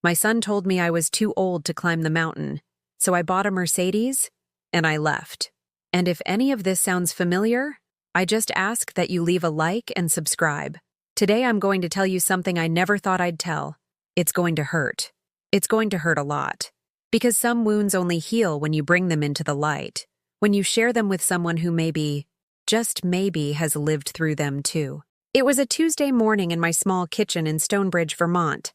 My son told me I was too old to climb the mountain, so I bought a Mercedes and I left. And if any of this sounds familiar, I just ask that you leave a like and subscribe. Today I'm going to tell you something I never thought I'd tell. It's going to hurt. It's going to hurt a lot. Because some wounds only heal when you bring them into the light, when you share them with someone who maybe, just maybe, has lived through them too. It was a Tuesday morning in my small kitchen in Stonebridge, Vermont.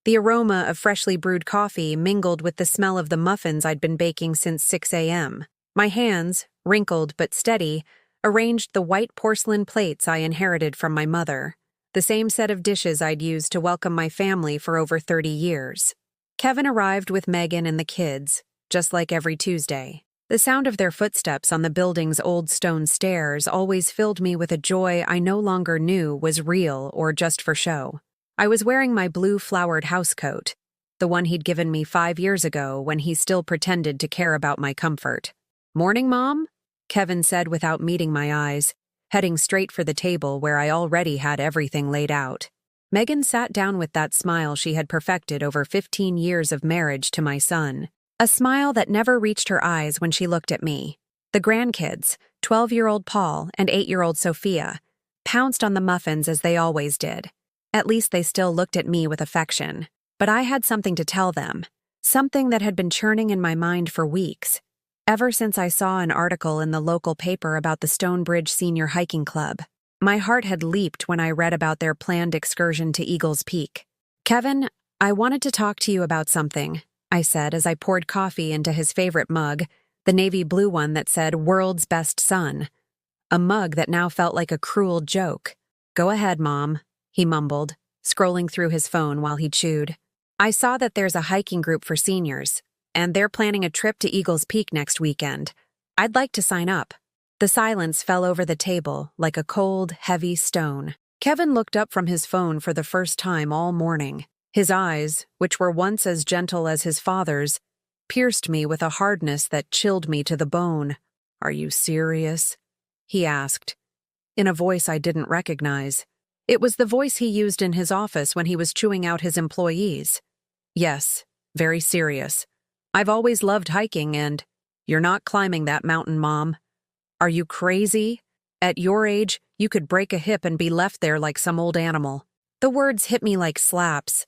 The aroma of freshly brewed coffee mingled with the smell of the muffins I'd been baking since 6 a.m. My hands, wrinkled but steady, arranged the white porcelain plates I inherited from my mother, the same set of dishes I'd used to welcome my family for over 30 years. Kevin arrived with Megan and the kids, just like every Tuesday. The sound of their footsteps on the building's old stone stairs always filled me with a joy I no longer knew was real or just for show. I was wearing my blue flowered housecoat, the one he'd given me 5 years ago when he still pretended to care about my comfort. "Morning, Mom?" Kevin said without meeting my eyes, heading straight for the table where I already had everything laid out. Megan sat down with that smile she had perfected over 15 years of marriage to my son. A smile that never reached her eyes when she looked at me. The grandkids, 12-year-old Paul and 8-year-old Sophia, pounced on the muffins as they always did. At least they still looked at me with affection. But I had something to tell them, something that had been churning in my mind for weeks. Ever since I saw an article in the local paper about the Stonebridge Senior Hiking Club, my heart had leaped when I read about their planned excursion to Eagles Peak. "Kevin, I wanted to talk to you about something," I said as I poured coffee into his favorite mug, the navy blue one that said "World's Best Son." A mug that now felt like a cruel joke. "Go ahead, Mom," he mumbled, scrolling through his phone while he chewed. "I saw that there's a hiking group for seniors, and they're planning a trip to Eagles Peak next weekend. I'd like to sign up." The silence fell over the table like a cold, heavy stone. Kevin looked up from his phone for the first time all morning. His eyes, which were once as gentle as his father's, pierced me with a hardness that chilled me to the bone. "Are you serious?" he asked, in a voice I didn't recognize. It was the voice he used in his office when he was chewing out his employees. "Yes, very serious. I've always loved hiking and—" "You're not climbing that mountain, Mom. Are you crazy? At your age, you could break a hip and be left there like some old animal." The words hit me like slaps.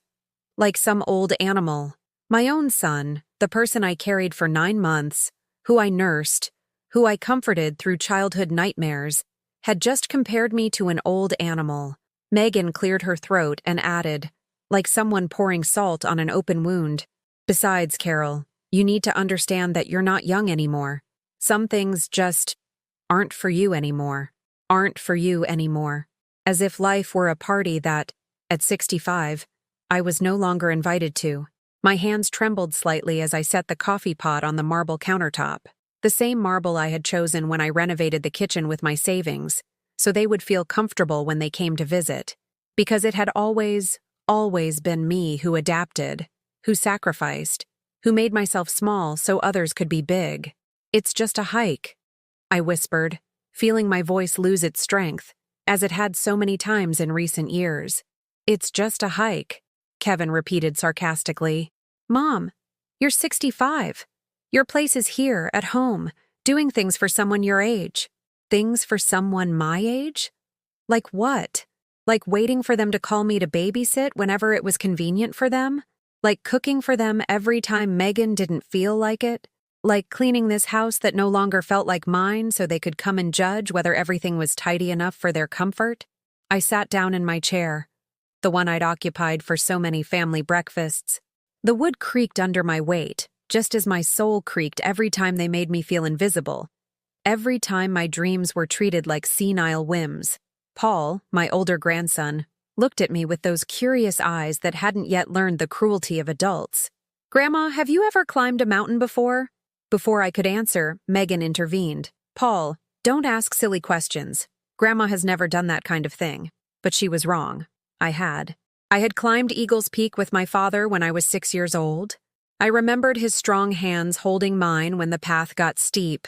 Like some old animal. My own son, the person I carried for 9 months, who I nursed, who I comforted through childhood nightmares, had just compared me to an old animal. Megan cleared her throat and added, like someone pouring salt on an open wound, "Besides, Carol, you need to understand that you're not young anymore. Some things just aren't for you anymore. Aren't for you anymore." As if life were a party that, at 65, I was no longer invited to. My hands trembled slightly as I set the coffee pot on the marble countertop, the same marble I had chosen when I renovated the kitchen with my savings, so they would feel comfortable when they came to visit. Because it had always been me who adapted, who sacrificed, who made myself small so others could be big. "It's just a hike," I whispered, feeling my voice lose its strength, as it had so many times in recent years. "It's just a hike," Kevin repeated sarcastically. "Mom, you're 65. Your place is here, at home, doing things for someone your age." "Things for someone my age? Like what? Like waiting for them to call me to babysit whenever it was convenient for them? Like cooking for them every time Megan didn't feel like it? Like cleaning this house that no longer felt like mine so they could come and judge whether everything was tidy enough for their comfort?" I sat down in my chair, the one I'd occupied for so many family breakfasts. The wood creaked under my weight, just as my soul creaked every time they made me feel invisible. Every time my dreams were treated like senile whims. Paul, my older grandson, looked at me with those curious eyes that hadn't yet learned the cruelty of adults. "Grandma, have you ever climbed a mountain before?" Before I could answer, Megan intervened. "Paul, don't ask silly questions. Grandma has never done that kind of thing." But she was wrong. I had. I had climbed Eagles Peak with my father when I was 6 years old. I remembered his strong hands holding mine when the path got steep,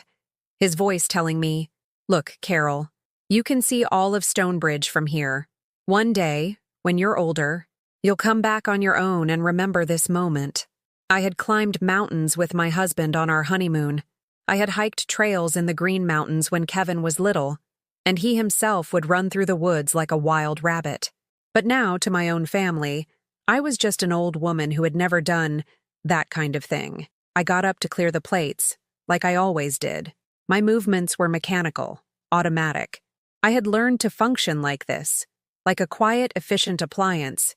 his voice telling me, "Look, Carol, you can see all of Stonebridge from here. One day, when you're older, You'll come back on your own and remember this moment. I had climbed mountains with my husband on our honeymoon. I had hiked trails in the Green Mountains when Kevin was little, and he himself would run through the woods like a wild rabbit. But now, to my own family, I was just an old woman who had never done that kind of thing. I got up to clear the plates, like I always did. My movements were mechanical, automatic. I had learned to function like this, like a quiet, efficient appliance.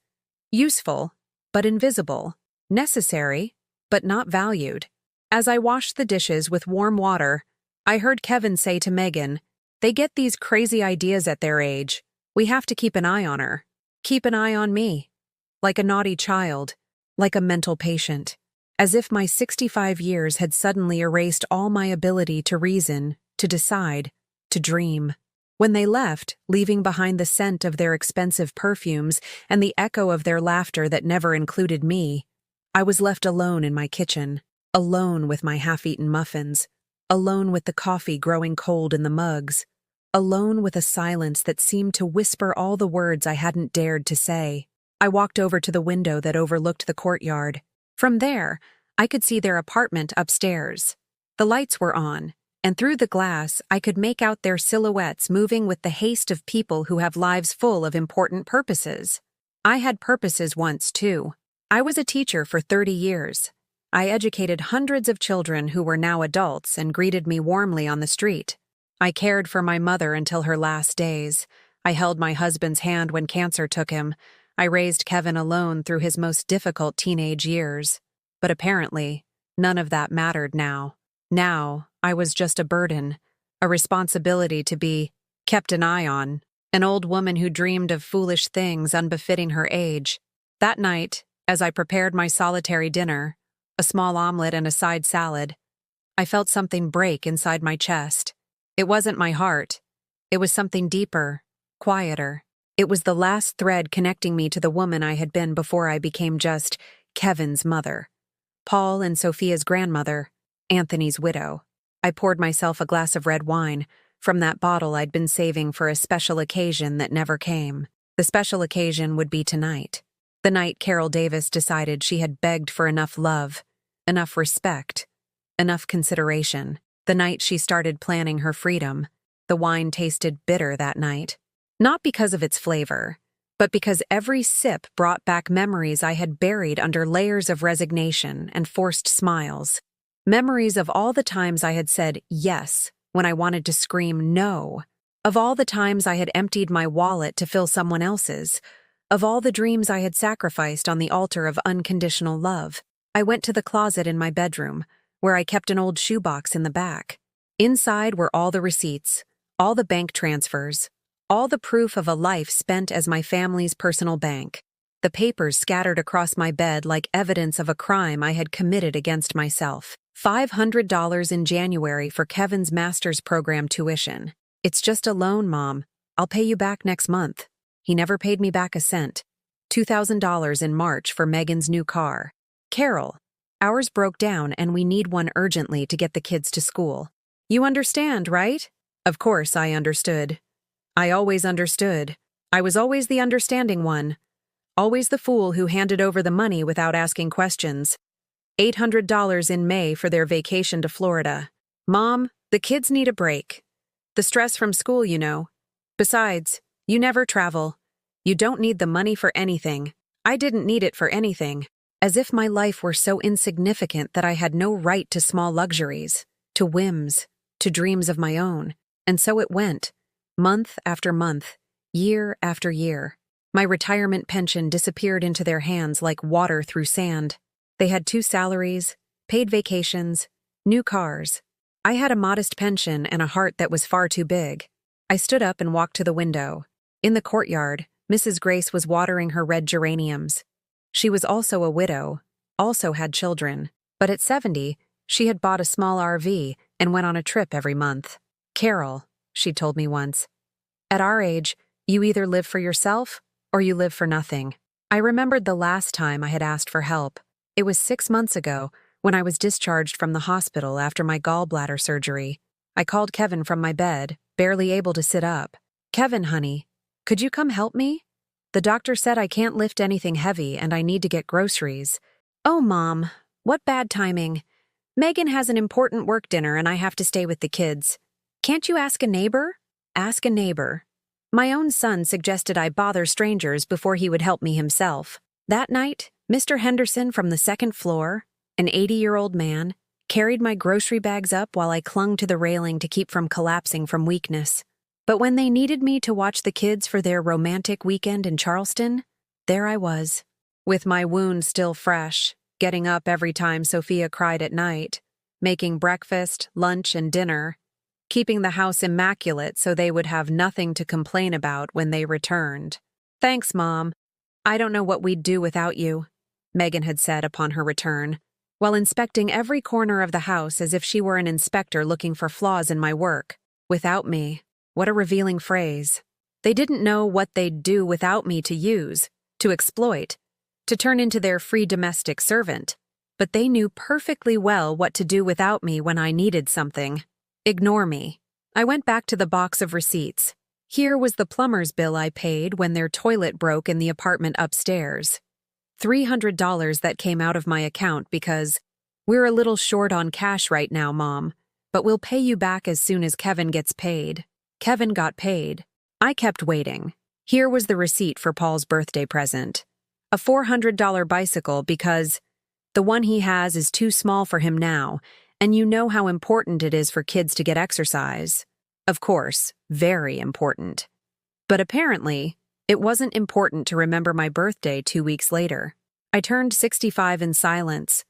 Useful, but invisible. Necessary, but not valued. As I washed the dishes with warm water, I heard Kevin say to Megan, "They get these crazy ideas at their age. We have to keep an eye on her. Keep an eye on me." Like a naughty child, like a mental patient. As if my 65 years had suddenly erased all my ability to reason, to decide, to dream. When they left, leaving behind the scent of their expensive perfumes and the echo of their laughter that never included me, I was left alone in my kitchen, alone with my half-eaten muffins, alone with the coffee growing cold in the mugs, alone with a silence that seemed to whisper all the words I hadn't dared to say. I walked over to the window that overlooked the courtyard. From there, I could see their apartment upstairs. The lights were on, and through the glass I could make out their silhouettes moving with the haste of people who have lives full of important purposes. I had purposes once, too. I was a teacher for 30 years. I educated hundreds of children who were now adults and greeted me warmly on the street. I cared for my mother until her last days. I held my husband's hand when cancer took him. I raised Kevin alone through his most difficult teenage years. But apparently, none of that mattered now. Now, I was just a burden, a responsibility to be kept an eye on, an old woman who dreamed of foolish things unbefitting her age. That night, as I prepared my solitary dinner, a small omelet and a side salad, I felt something break inside my chest. It wasn't my heart. It was something deeper, quieter. It was the last thread connecting me to the woman I had been before I became just Kevin's mother, Paul and Sophia's grandmother, Anthony's widow. I poured myself a glass of red wine from that bottle I'd been saving for a special occasion that never came. The special occasion would be tonight. The night Carol Davis decided she had begged for enough love, enough respect, enough consideration. The night she started planning her freedom. The wine tasted bitter that night. Not because of its flavor, but because every sip brought back memories I had buried under layers of resignation and forced smiles. Memories of all the times I had said yes when I wanted to scream no. Of all the times I had emptied my wallet to fill someone else's. Of all the dreams I had sacrificed on the altar of unconditional love. I went to the closet in my bedroom, where I kept an old shoebox in the back. Inside were all the receipts, all the bank transfers, all the proof of a life spent as my family's personal bank. The papers scattered across my bed like evidence of a crime I had committed against myself. $500 in January for Kevin's master's program tuition. "It's just a loan, Mom. I'll pay you back next month." He never paid me back a cent. $2,000 in March for Megan's new car. "Carol, ours broke down and we need one urgently to get the kids to school. You understand, right?" Of course I understood. I always understood. I was always the understanding one. Always the fool who handed over the money without asking questions. $800 in May for their vacation to Florida. "Mom, the kids need a break. The stress from school, you know. Besides, you never travel. You don't need the money for anything." I didn't need it for anything. As if my life were so insignificant that I had no right to small luxuries, to whims, to dreams of my own. And so it went, month after month, year after year. My retirement pension disappeared into their hands like water through sand. They had 2 salaries, paid vacations, new cars. I had a modest pension and a heart that was far too big. I stood up and walked to the window. In the courtyard, Mrs. Grace was watering her red geraniums. She was also a widow, also had children, but at 70, she had bought a small RV and went on a trip every month. "Carol," she told me once, "at our age, you either live for yourself or you live for nothing." I remembered the last time I had asked for help. It was 6 months ago when I was discharged from the hospital after my gallbladder surgery. I called Kevin from my bed, barely able to sit up. "Kevin, honey, could you come help me?" The doctor said I can't lift anything heavy and I need to get groceries. Oh, Mom, what bad timing. Megan has an important work dinner and I have to stay with the kids. Can't you ask a neighbor? Ask a neighbor. My own son suggested I bother strangers before he would help me himself. That night, Mr. Henderson from the second floor, an 80-year-old man, carried my grocery bags up while I clung to the railing to keep from collapsing from weakness. But when they needed me to watch the kids for their romantic weekend in Charleston, there I was, with my wound still fresh, getting up every time Sophia cried at night, making breakfast, lunch, and dinner, keeping the house immaculate so they would have nothing to complain about when they returned. Thanks, Mom. I don't know what we'd do without you, Megan had said upon her return, while inspecting every corner of the house as if she were an inspector looking for flaws in my work. Without me. What a revealing phrase. They didn't know what they'd do without me to use, to exploit, to turn into their free domestic servant. But they knew perfectly well what to do without me when I needed something. Ignore me. I went back to the box of receipts. Here was the plumber's bill I paid when their toilet broke in the apartment upstairs. $300 that came out of my account because we're a little short on cash right now, Mom, but we'll pay you back as soon as Kevin gets paid. Kevin got paid. I kept waiting. Here was the receipt for Paul's birthday present. A $400 bicycle because the one he has is too small for him now, and you know how important it is for kids to get exercise. Of course, very important. But apparently, it wasn't important to remember my birthday 2 weeks later. I turned 65 in silence,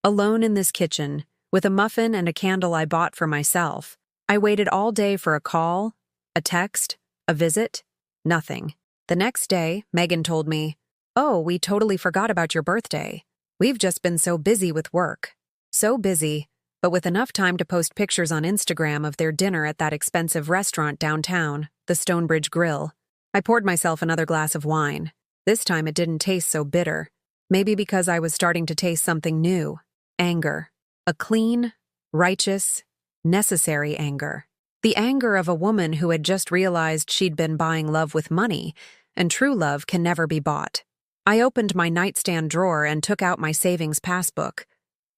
alone in this kitchen, with a muffin and a candle I bought for myself. I waited all day for a call, a text, a visit. Nothing. The next day, Megan told me, "Oh, we totally forgot about your birthday. We've just been so busy with work." So busy, but with enough time to post pictures on Instagram of their dinner at that expensive restaurant downtown, the Stonebridge Grill. I poured myself another glass of wine. This time it didn't taste so bitter. Maybe because I was starting to taste something new. Anger. A clean, righteous, necessary anger. The anger of a woman who had just realized she'd been buying love with money, and true love can never be bought. I opened my nightstand drawer and took out my savings passbook.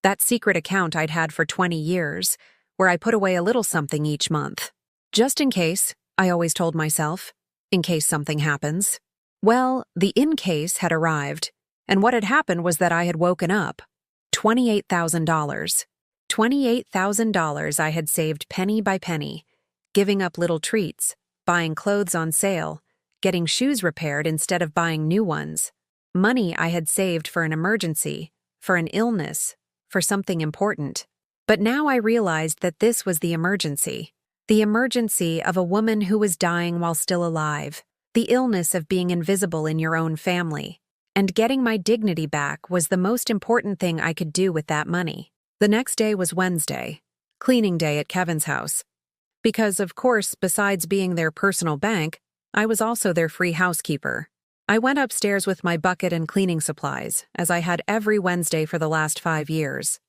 That secret account I'd had for 20 years, where I put away a little something each month. Just in case, I always told myself, in case something happens. Well, the in case had arrived, and what had happened was that I had woken up. $28,000. $28,000 I had saved penny by penny, giving up little treats, buying clothes on sale, getting shoes repaired instead of buying new ones. Money I had saved for an emergency, for an illness, for something important. But now I realized that this was the emergency. The emergency of a woman who was dying while still alive. The illness of being invisible in your own family. And getting my dignity back was the most important thing I could do with that money. The next day was Wednesday, cleaning day at Kevin's house. Because, of course, besides being their personal bank, I was also their free housekeeper. I went upstairs with my bucket and cleaning supplies, as I had every Wednesday for the last 5 years.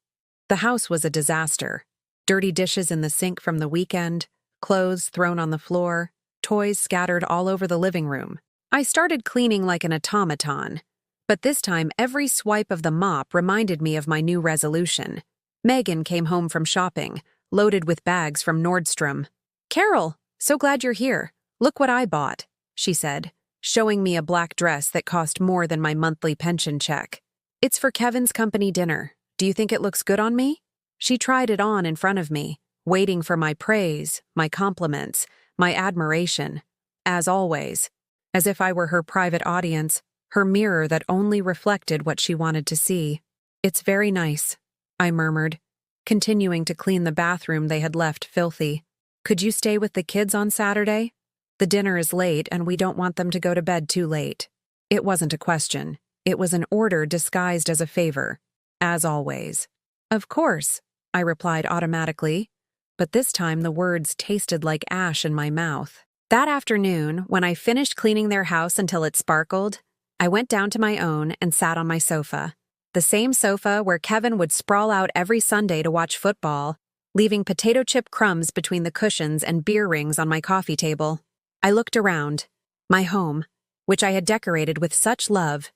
The house was a disaster. Dirty dishes in the sink from the weekend, clothes thrown on the floor, toys scattered all over the living room. I started cleaning like an automaton, but this time every swipe of the mop reminded me of my new resolution. Megan came home from shopping, loaded with bags from Nordstrom. "Carol, so glad you're here. Look what I bought," she said, showing me a black dress that cost more than my monthly pension check. "It's for Kevin's company dinner. Do you think it looks good on me?" She tried it on in front of me, waiting for my praise, my compliments, my admiration. As always, as if I were her private audience, her mirror that only reflected what she wanted to see. "It's very nice," I murmured, continuing to clean the bathroom they had left filthy. "Could you stay with the kids on Saturday? The dinner is late and we don't want them to go to bed too late." It wasn't a question. It was an order disguised as a favor. As always. "Of course," I replied automatically, but this time the words tasted like ash in my mouth. That afternoon, when I finished cleaning their house until it sparkled, I went down to my own and sat on my sofa. The same sofa where Kevin would sprawl out every Sunday to watch football, leaving potato chip crumbs between the cushions and beer rings on my coffee table. I looked around. My home. which I had decorated with such love,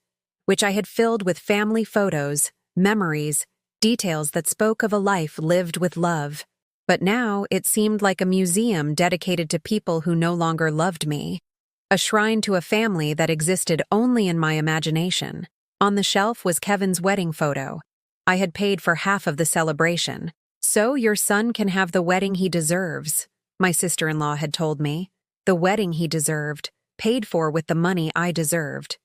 which I had filled with family photos, memories, details that spoke of a life lived with love. But now it seemed like a museum dedicated to people who no longer loved me, a shrine to a family that existed only in my imagination. On the shelf was Kevin's wedding photo. I had paid for half of the celebration. "So your son can have the wedding he deserves," my sister-in-law had told me. The wedding he deserved, paid for with the money I deserved.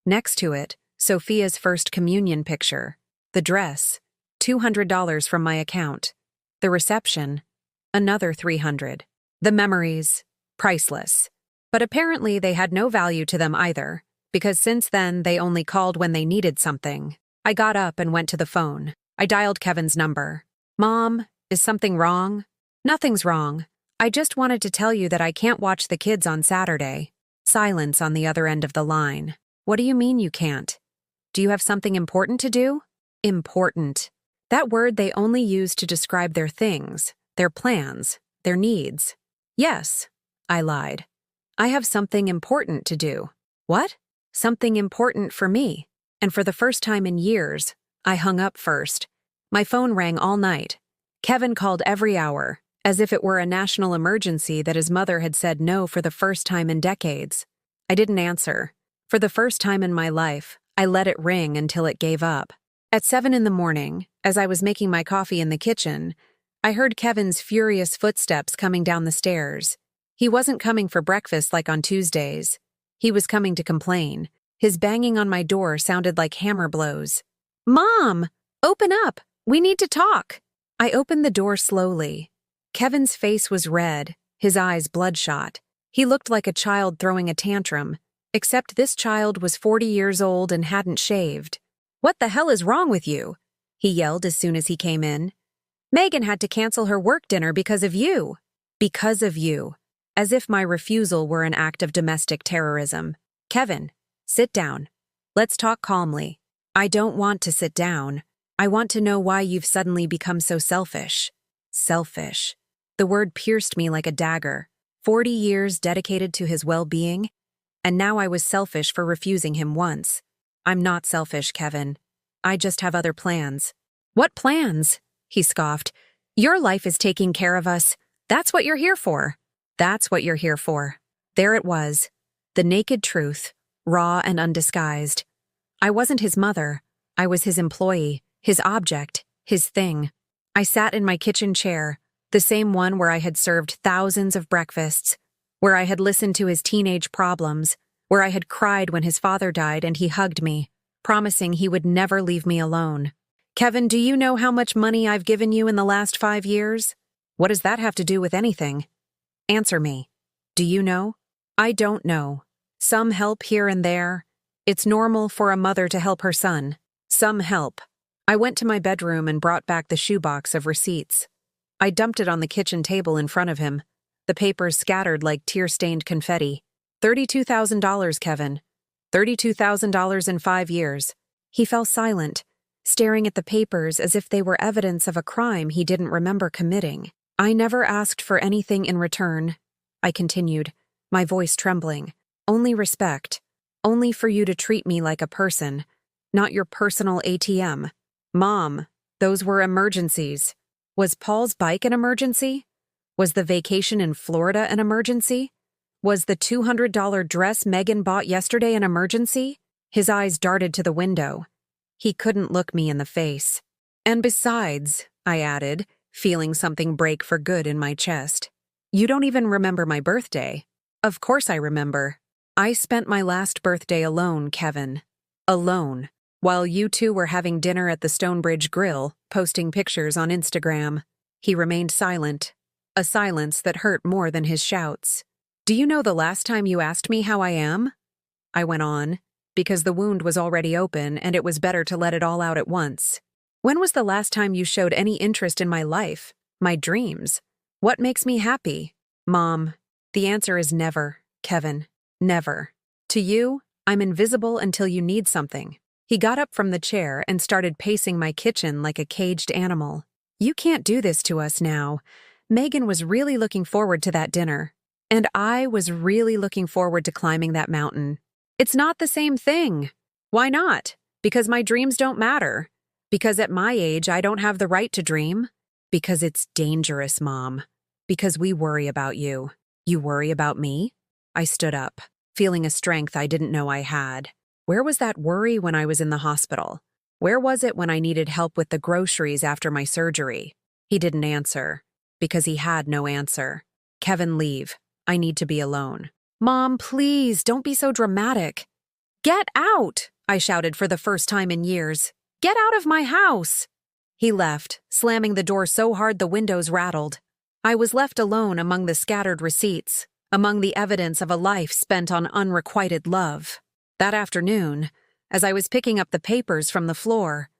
Next to it, Sophia's first communion picture. The dress, $200 from my account. The reception, another $300. The memories, priceless. But apparently they had no value to them either, because since then they only called when they needed something. I got up and went to the phone. I dialed Kevin's number. "Mom, is something wrong?" "Nothing's wrong. I just wanted to tell you that I can't watch the kids on Saturday." Silence on the other end of the line. "What do you mean you can't? Do you have something important to do?" Important. That word they only use to describe their things, their plans, their needs. "Yes," I lied. "I have something important to do." "What?" "Something important for me." And for the first time in years, I hung up first. My phone rang all night. Kevin called every hour, as if it were a national emergency that his mother had said no for the first time in decades. I didn't answer. For the first time in my life, I let it ring until it gave up. At 7 in the morning, as I was making my coffee in the kitchen, I heard Kevin's furious footsteps coming down the stairs. He wasn't coming for breakfast like on Tuesdays. He was coming to complain. His banging on my door sounded like hammer blows. "Mom! Open up! We need to talk!" I opened the door slowly. Kevin's face was red, his eyes bloodshot. He looked like a child throwing a tantrum, except this child was 40 years old and hadn't shaved. "What the hell is wrong with you?" he yelled as soon as he came in. "Megan had to cancel her work dinner because of you." Because of you. As if my refusal were an act of domestic terrorism. "Kevin, sit down. Let's talk calmly." "I don't want to sit down. I want to know why you've suddenly become so selfish." Selfish. The word pierced me like a dagger. 40 years dedicated to his well-being, and now I was selfish for refusing him once. "I'm not selfish, Kevin. I just have other plans." "What plans?" he scoffed. "Your life is taking care of us. That's what you're here for." That's what you're here for. There it was. The naked truth, raw and undisguised. I wasn't his mother. I was his employee, his object, his thing. I sat in my kitchen chair, the same one where I had served thousands of breakfasts, where I had listened to his teenage problems, where I had cried when his father died and he hugged me, promising he would never leave me alone. "Kevin, do you know how much money I've given you in the last 5 years?" "What does that have to do with anything?" "Answer me. Do you know?" "I don't know. Some help here and there. It's normal for a mother to help her son. Some help." I went to my bedroom and brought back the shoebox of receipts. I dumped it on the kitchen table in front of him, the papers scattered like tear-stained confetti. $32,000, Kevin. $32,000 in 5 years. He fell silent, staring at the papers as if they were evidence of a crime he didn't remember committing. "I never asked for anything in return," I continued, my voice trembling. "Only respect. Only for you to treat me like a person, not your personal ATM. Mom, those were emergencies. Was Paul's bike an emergency? Was the vacation in Florida an emergency? Was the $200 dress Megan bought yesterday an emergency?" His eyes darted to the window. He couldn't look me in the face. "And besides," I added, feeling something break for good in my chest, "you don't even remember my birthday." "Of course I remember. I spent my last birthday alone, Kevin. Alone. While you two were having dinner at the Stonebridge Grill, posting pictures on Instagram." He remained silent, a silence that hurt more than his shouts. "Do you know the last time you asked me how I am?" I went on, because the wound was already open and it was better to let it all out at once. "When was the last time you showed any interest in my life, my dreams? What makes me happy?" "Mom, the answer is never, Kevin. Never. To you, I'm invisible until you need something." He got up from the chair and started pacing my kitchen like a caged animal. "You can't do this to us now. Megan was really looking forward to that dinner. And I was really looking forward to climbing that mountain. It's not the same thing. Why not? Because my dreams don't matter. Because at my age, I don't have the right to dream. Because it's dangerous, Mom. Because we worry about you. You worry about me? I stood up, feeling a strength I didn't know I had. Where was that worry when I was in the hospital? Where was it when I needed help with the groceries after my surgery? He didn't answer, because he had no answer. Kevin, leave. I need to be alone. Mom, please, don't be so dramatic. Get out, I shouted for the first time in years. Get out of my house. He left, slamming the door so hard the windows rattled. I was left alone among the scattered receipts, among the evidence of a life spent on unrequited love. That afternoon, as I was picking up the papers from the floor,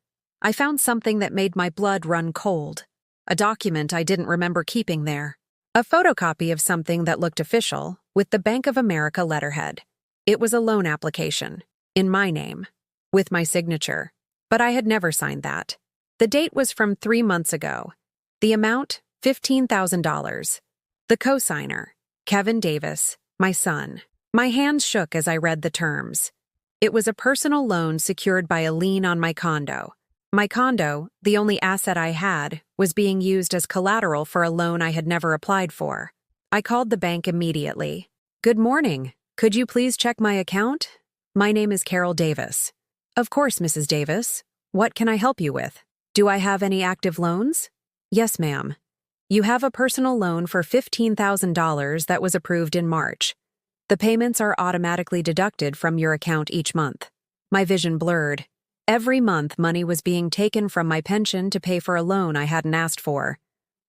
I found something that made my blood run cold. A document I didn't remember keeping there. A photocopy of something that looked official, with the Bank of America letterhead. It was a loan application, in my name, with my signature, but I had never signed that. The date was from 3 months ago. The amount, $15,000. The cosigner, Kevin Davis, my son. My hands shook as I read the terms. It was a personal loan secured by a lien on my condo. My condo, the only asset I had, was being used as collateral for a loan I had never applied for. I called the bank immediately. Good morning. Could you please check my account? My name is Carol Davis. Of course, Mrs. Davis. What can I help you with? Do I have any active loans? Yes, ma'am. You have a personal loan for $15,000 that was approved in March. The payments are automatically deducted from your account each month. My vision blurred. Every month, money was being taken from my pension to pay for a loan I hadn't asked for.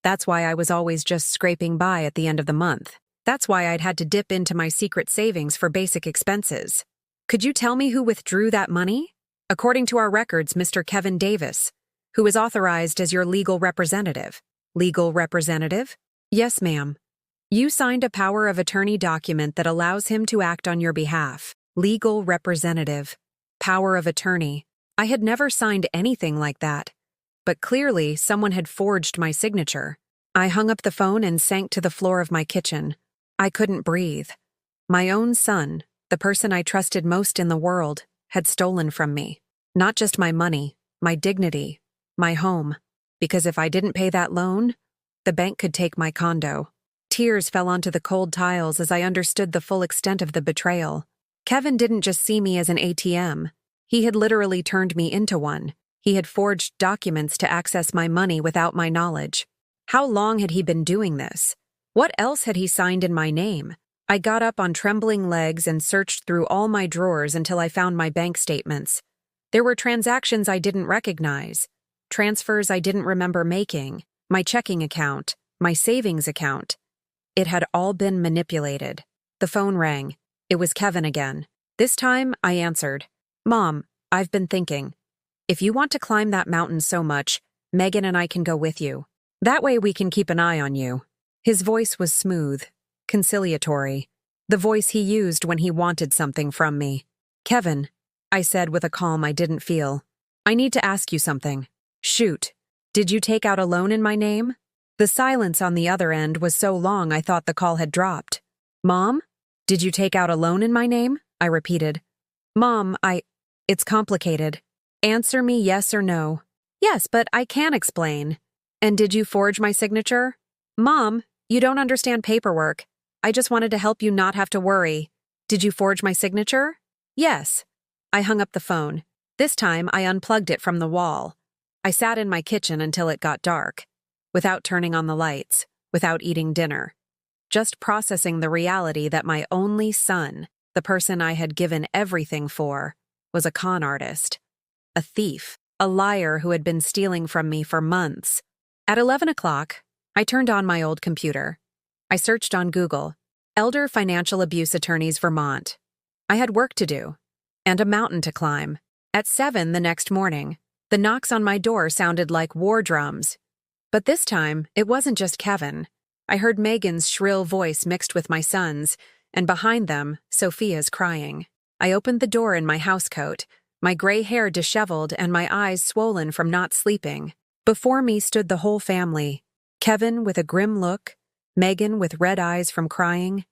That's why I was always just scraping by at the end of the month. That's why I'd had to dip into my secret savings for basic expenses. Could you tell me who withdrew that money? According to our records, Mr. Kevin Davis, who is authorized as your legal representative. Legal representative? Yes, ma'am. You signed a power of attorney document that allows him to act on your behalf. Legal representative. Power of attorney. I had never signed anything like that. But clearly, someone had forged my signature. I hung up the phone and sank to the floor of my kitchen. I couldn't breathe. My own son, the person I trusted most in the world, had stolen from me. Not just my money, my dignity, my home. Because if I didn't pay that loan, the bank could take my condo. Tears fell onto the cold tiles as I understood the full extent of the betrayal. Kevin didn't just see me as an ATM. He had literally turned me into one. He had forged documents to access my money without my knowledge. How long had he been doing this? What else had he signed in my name? I got up on trembling legs and searched through all my drawers until I found my bank statements. There were transactions I didn't recognize, transfers I didn't remember making, my checking account, my savings account. It had all been manipulated. The phone rang. It was Kevin again. This time, I answered. Mom, I've been thinking. If you want to climb that mountain so much, Megan and I can go with you. That way we can keep an eye on you. His voice was smooth, conciliatory, the voice he used when he wanted something from me. Kevin, I said with a calm I didn't feel, I need to ask you something. Shoot. Did you take out a loan in my name? The silence on the other end was so long I thought the call had dropped. Mom? Did you take out a loan in my name? I repeated. Mom, It's complicated. Answer me yes or no. Yes, but I can explain. And did you forge my signature? Mom, you don't understand paperwork. I just wanted to help you not have to worry. Did you forge my signature? Yes. I hung up the phone. This time, I unplugged it from the wall. I sat in my kitchen until it got dark, without turning on the lights, without eating dinner, just processing the reality that my only son, the person I had given everything for, was a con artist, a thief, a liar who had been stealing from me for months. At 11 o'clock, I turned on my old computer. I searched on Google, Elder Financial Abuse Attorneys Vermont. I had work to do, and a mountain to climb. At 7 the next morning, the knocks on my door sounded like war drums. But this time, it wasn't just Kevin. I heard Megan's shrill voice mixed with my son's, and behind them, Sophia's crying. I opened the door in my housecoat, my gray hair disheveled and my eyes swollen from not sleeping. Before me stood the whole family, Kevin with a grim look, Megan with red eyes from crying,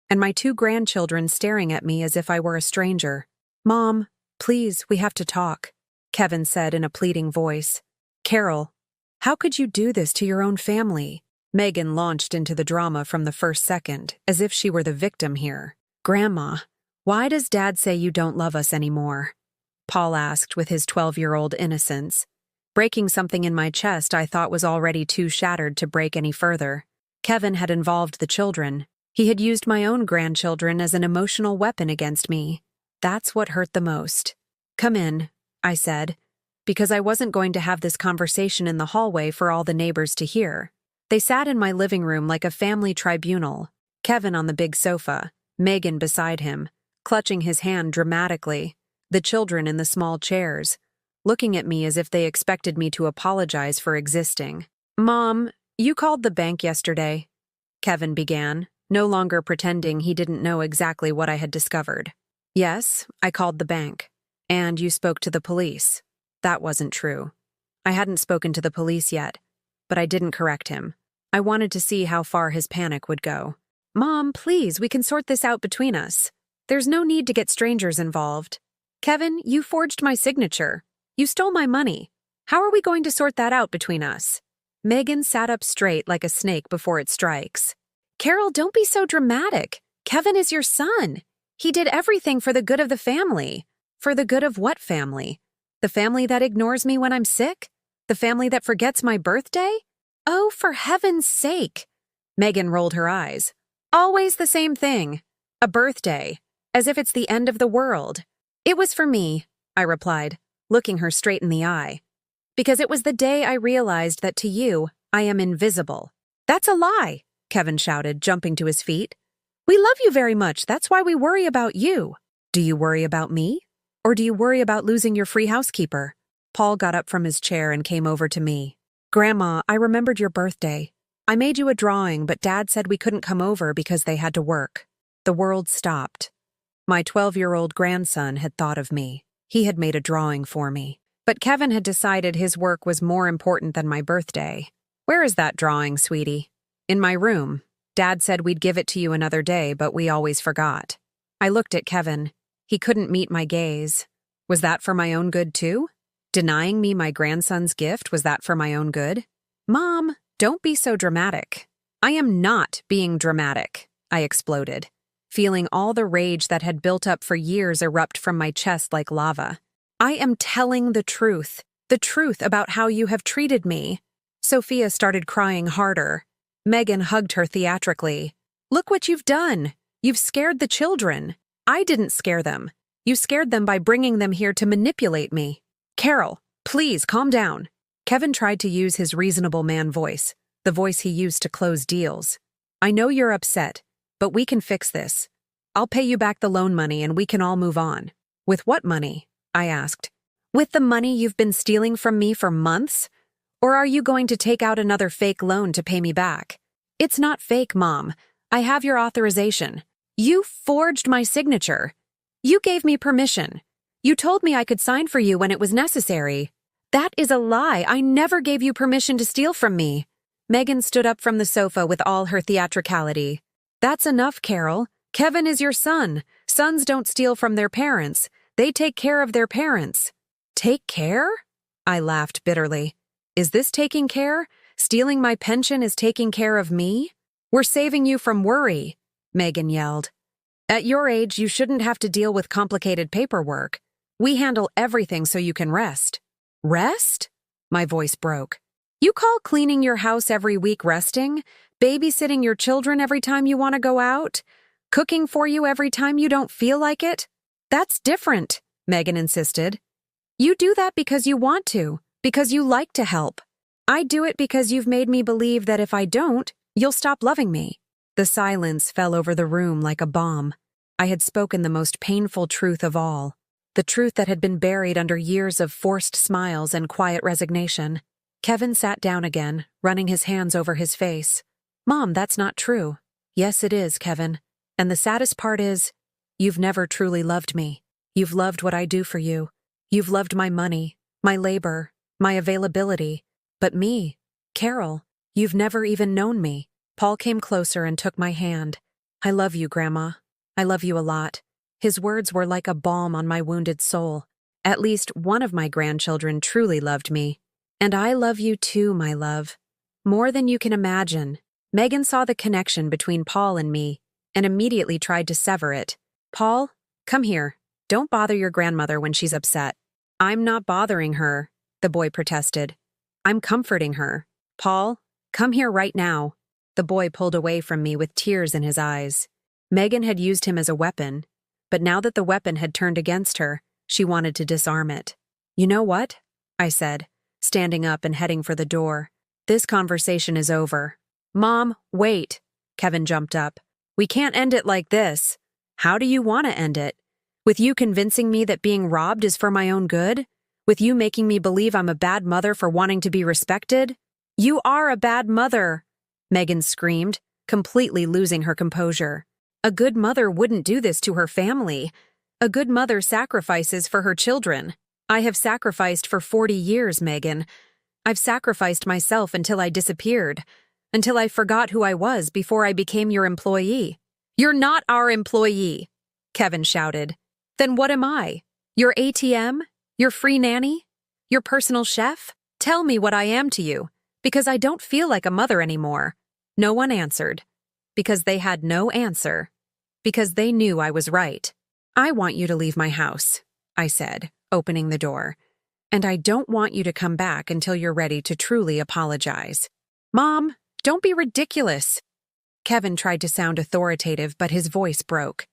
and my 2 grandchildren staring at me as if I were a stranger. "Mom, please, we have to talk," Kevin said in a pleading voice. "Carol, how could you do this to your own family?" Megan launched into the drama from the first second, as if she were the victim here. "Grandma, why does Dad say you don't love us anymore?" Paul asked with his 12-year-old innocence, breaking something in my chest I thought was already too shattered to break any further. Kevin had involved the children. He had used my own grandchildren as an emotional weapon against me. That's what hurt the most. "Come in," I said, because I wasn't going to have this conversation in the hallway for all the neighbors to hear. They sat in my living room like a family tribunal, Kevin on the big sofa, Megan beside him, clutching his hand dramatically, the children in the small chairs, looking at me as if they expected me to apologize for existing. "Mom, you called the bank yesterday," Kevin began, no longer pretending he didn't know exactly what I had discovered. "Yes, I called the bank. And you spoke to the police." That wasn't true. I hadn't spoken to the police yet, but I didn't correct him. I wanted to see how far his panic would go. "Mom, please, we can sort this out between us. There's no need to get strangers involved. Kevin, you forged my signature. You stole my money. How are we going to sort that out between us?" Megan sat up straight like a snake before it strikes. "Carol, don't be so dramatic. Kevin is your son. He did everything for the good of the family." "For the good of what family? The family that ignores me when I'm sick? The family that forgets my birthday? Oh, for heaven's sake." Megan rolled her eyes. "Always the same thing. A birthday. As if it's the end of the world." "It was for me," I replied, looking her straight in the eye. "Because it was the day I realized that to you, I am invisible." "That's a lie," Kevin shouted, jumping to his feet. "We love you very much. That's why we worry about you." "Do you worry about me? Or do you worry about losing your free housekeeper?" Paul got up from his chair and came over to me. "Grandma, I remembered your birthday. I made you a drawing, but Dad said we couldn't come over because they had to work." The world stopped. My 12-year-old grandson had thought of me. He had made a drawing for me. But Kevin had decided his work was more important than my birthday. "Where is that drawing, sweetie?" "In my room. Dad said we'd give it to you another day, but we always forgot." I looked at Kevin. He couldn't meet my gaze. Was that for my own good, too? Denying me my grandson's gift, was that for my own good? "Mom, don't be so dramatic." "I am not being dramatic," I exploded, feeling all the rage that had built up for years erupt from my chest like lava. "I am telling the truth about how you have treated me." Sophia started crying harder. Megan hugged her theatrically. "Look what you've done. You've scared the children." "I didn't scare them. You scared them by bringing them here to manipulate me." "Carol, please calm down." Kevin tried to use his reasonable man voice, the voice he used to close deals. "I know you're upset, but we can fix this. I'll pay you back the loan money and we can all move on." "With what money?" I asked. "With the money you've been stealing from me for months? Or are you going to take out another fake loan to pay me back?" "It's not fake, Mom. I have your authorization. You forged my signature. You gave me permission. You told me I could sign for you when it was necessary." "That is a lie. I never gave you permission to steal from me." Megan stood up from the sofa with all her theatricality. "That's enough, Carol. Kevin is your son. Sons don't steal from their parents. They take care of their parents." "Take care?" I laughed bitterly. "Is this taking care? Stealing my pension is taking care of me?" "We're saving you from worry," Megan yelled. "At your age, you shouldn't have to deal with complicated paperwork. We handle everything so you can rest." "Rest?" My voice broke. "You call cleaning your house every week resting? Babysitting your children every time you want to go out? Cooking for you every time you don't feel like it? That's different," Megan insisted. "You do that because you want to, because you like to help. I do it because you've made me believe that if I don't, you'll stop loving me." The silence fell over the room like a bomb. I had spoken the most painful truth of all, the truth that had been buried under years of forced smiles and quiet resignation. Kevin sat down again, running his hands over his face. "Mom, that's not true." "Yes, it is, Kevin. And the saddest part is, you've never truly loved me. You've loved what I do for you. You've loved my money, my labor, my availability. But me, Carol, you've never even known me." Paul came closer and took my hand. I love you, Grandma. I love you a lot. His words were like a balm on my wounded soul. At least one of my grandchildren truly loved me. And I love you too, my love. More than you can imagine. Megan saw the connection between Paul and me and immediately tried to sever it. Paul, come here. Don't bother your grandmother when she's upset. I'm not bothering her, the boy protested. I'm comforting her. Paul, come here right now. The boy pulled away from me with tears in his eyes. Megan had used him as a weapon, but now that the weapon had turned against her, she wanted to disarm it. You know what? I said, standing up and heading for the door. This conversation is over. Mom, wait. Kevin jumped up. We can't end it like this. How do you want to end it? With you convincing me that being robbed is for my own good? With you making me believe I'm a bad mother for wanting to be respected? You are a bad mother, Megan screamed, completely losing her composure. A good mother wouldn't do this to her family. A good mother sacrifices for her children. I have sacrificed for 40 years, Megan. I've sacrificed myself until I disappeared, until I forgot who I was before I became your employee. You're not our employee, Kevin shouted. Then what am I? Your ATM? Your free nanny? Your personal chef? Tell me what I am to you, because I don't feel like a mother anymore. No one answered, because they had no answer, because they knew I was right. I want you to leave my house, I said, opening the door, and I don't want you to come back until you're ready to truly apologize. Mom, don't be ridiculous. Kevin tried to sound authoritative, but his voice broke.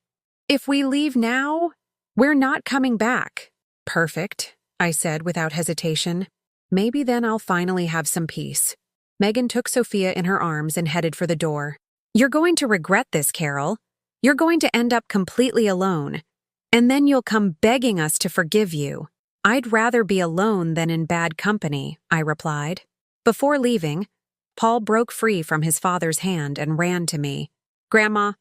If we leave now, we're not coming back. Perfect, I said without hesitation. Maybe then I'll finally have some peace. Megan took Sophia in her arms and headed for the door. You're going to regret this, Carol. You're going to end up completely alone. And then you'll come begging us to forgive you. I'd rather be alone than in bad company, I replied. Before leaving, Paul broke free from his father's hand and ran to me. Grandma,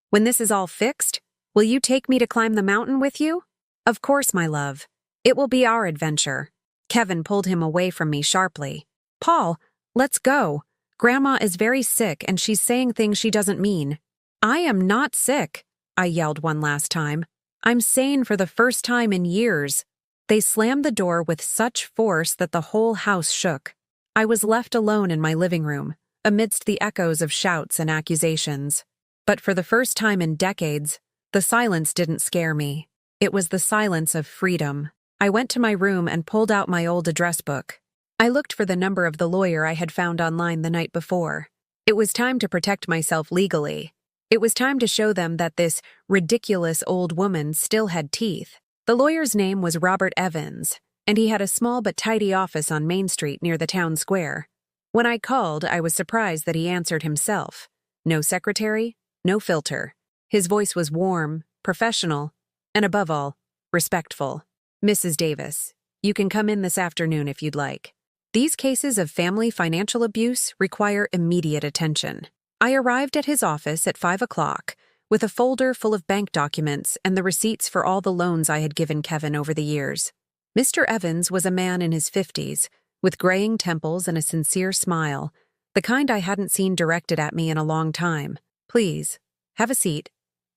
when this is all fixed, will you take me to climb the mountain with you? Of course, my love. It will be our adventure. Kevin pulled him away from me sharply. Paul, let's go. Grandma is very sick and she's saying things she doesn't mean. I am not sick, I yelled one last time. I'm sane for the first time in years. They slammed the door with such force that the whole house shook. I was left alone in my living room, amidst the echoes of shouts and accusations. But for the first time in decades, the silence didn't scare me. It was the silence of freedom. I went to my room and pulled out my old address book. I looked for the number of the lawyer I had found online the night before. It was time to protect myself legally. It was time to show them that this ridiculous old woman still had teeth. The lawyer's name was Robert Evans, and he had a small but tidy office on Main Street near the town square. When I called, I was surprised that he answered himself. No secretary, no filter. His voice was warm, professional, and above all, respectful. Mrs. Davis, you can come in this afternoon if you'd like. These cases of family financial abuse require immediate attention. I arrived at his office at 5 o'clock with a folder full of bank documents and the receipts for all the loans I had given Kevin over the years. Mr. Evans was a man in his 50s, with graying temples and a sincere smile, the kind I hadn't seen directed at me in a long time. Please, have a seat.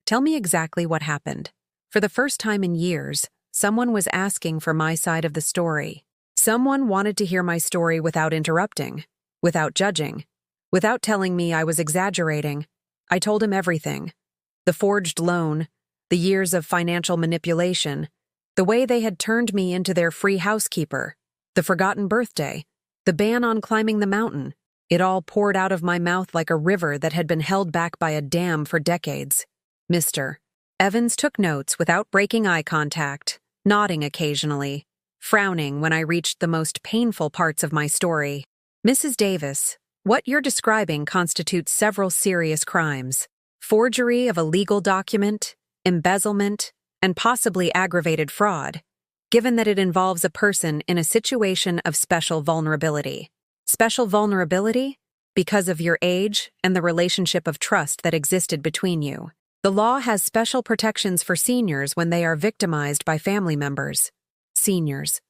Tell me exactly what happened. For the first time in years, someone was asking for my side of the story. Someone wanted to hear my story without interrupting, without judging, without telling me I was exaggerating. I told him everything. The forged loan, the years of financial manipulation, the way they had turned me into their free housekeeper, the forgotten birthday, the ban on climbing the mountain. It all poured out of my mouth like a river that had been held back by a dam for decades. Mr. Evans took notes without breaking eye contact, nodding occasionally, frowning when I reached the most painful parts of my story. Mrs. Davis, what you're describing constitutes several serious crimes: forgery of a legal document, embezzlement, and possibly aggravated fraud, given that it involves a person in a situation of special vulnerability. Special vulnerability? Because of your age and the relationship of trust that existed between you. The law has special protections for seniors when they are victimized by family members. Seniors.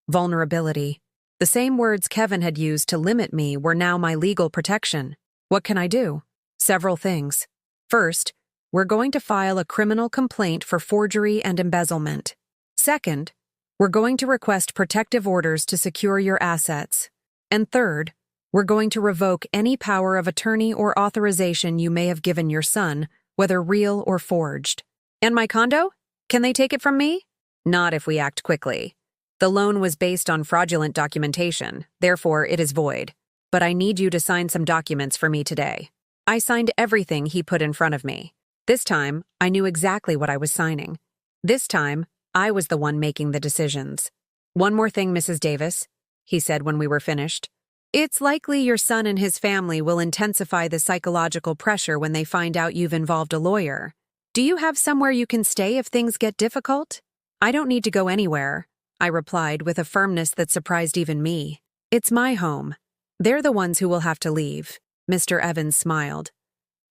Vulnerability. The same words Kevin had used to limit me were now my legal protection. What can I do? Several things. First, we're going to file a criminal complaint for forgery and embezzlement. Second, we're going to request protective orders to secure your assets. And third, we're going to revoke any power of attorney or authorization you may have given your son, whether real or forged. And my condo? Can they take it from me? Not if we act quickly. The loan was based on fraudulent documentation, therefore it is void. But I need you to sign some documents for me today. I signed everything he put in front of me. This time, I knew exactly what I was signing. This time, I was the one making the decisions. One more thing, Mrs. Davis, he said when we were finished. It's likely your son and his family will intensify the psychological pressure when they find out you've involved a lawyer. Do you have somewhere you can stay if things get difficult? I don't need to go anywhere, I replied with a firmness that surprised even me. It's my home. They're the ones who will have to leave. Mr. Evans smiled.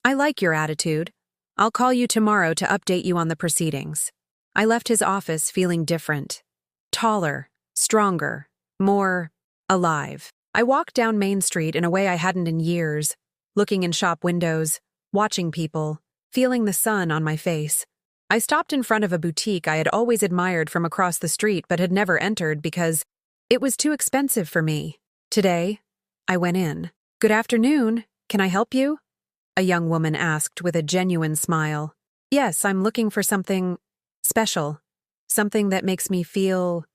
I like your attitude. I'll call you tomorrow to update you on the proceedings. I left his office feeling different. Taller, stronger, more alive. I walked down Main Street in a way I hadn't in years, looking in shop windows, watching people, feeling the sun on my face. I stopped in front of a boutique I had always admired from across the street but had never entered because it was too expensive for me. Today, I went in. Good afternoon. Can I help you? A young woman asked with a genuine smile. Yes, I'm looking for something special. Something that makes me feel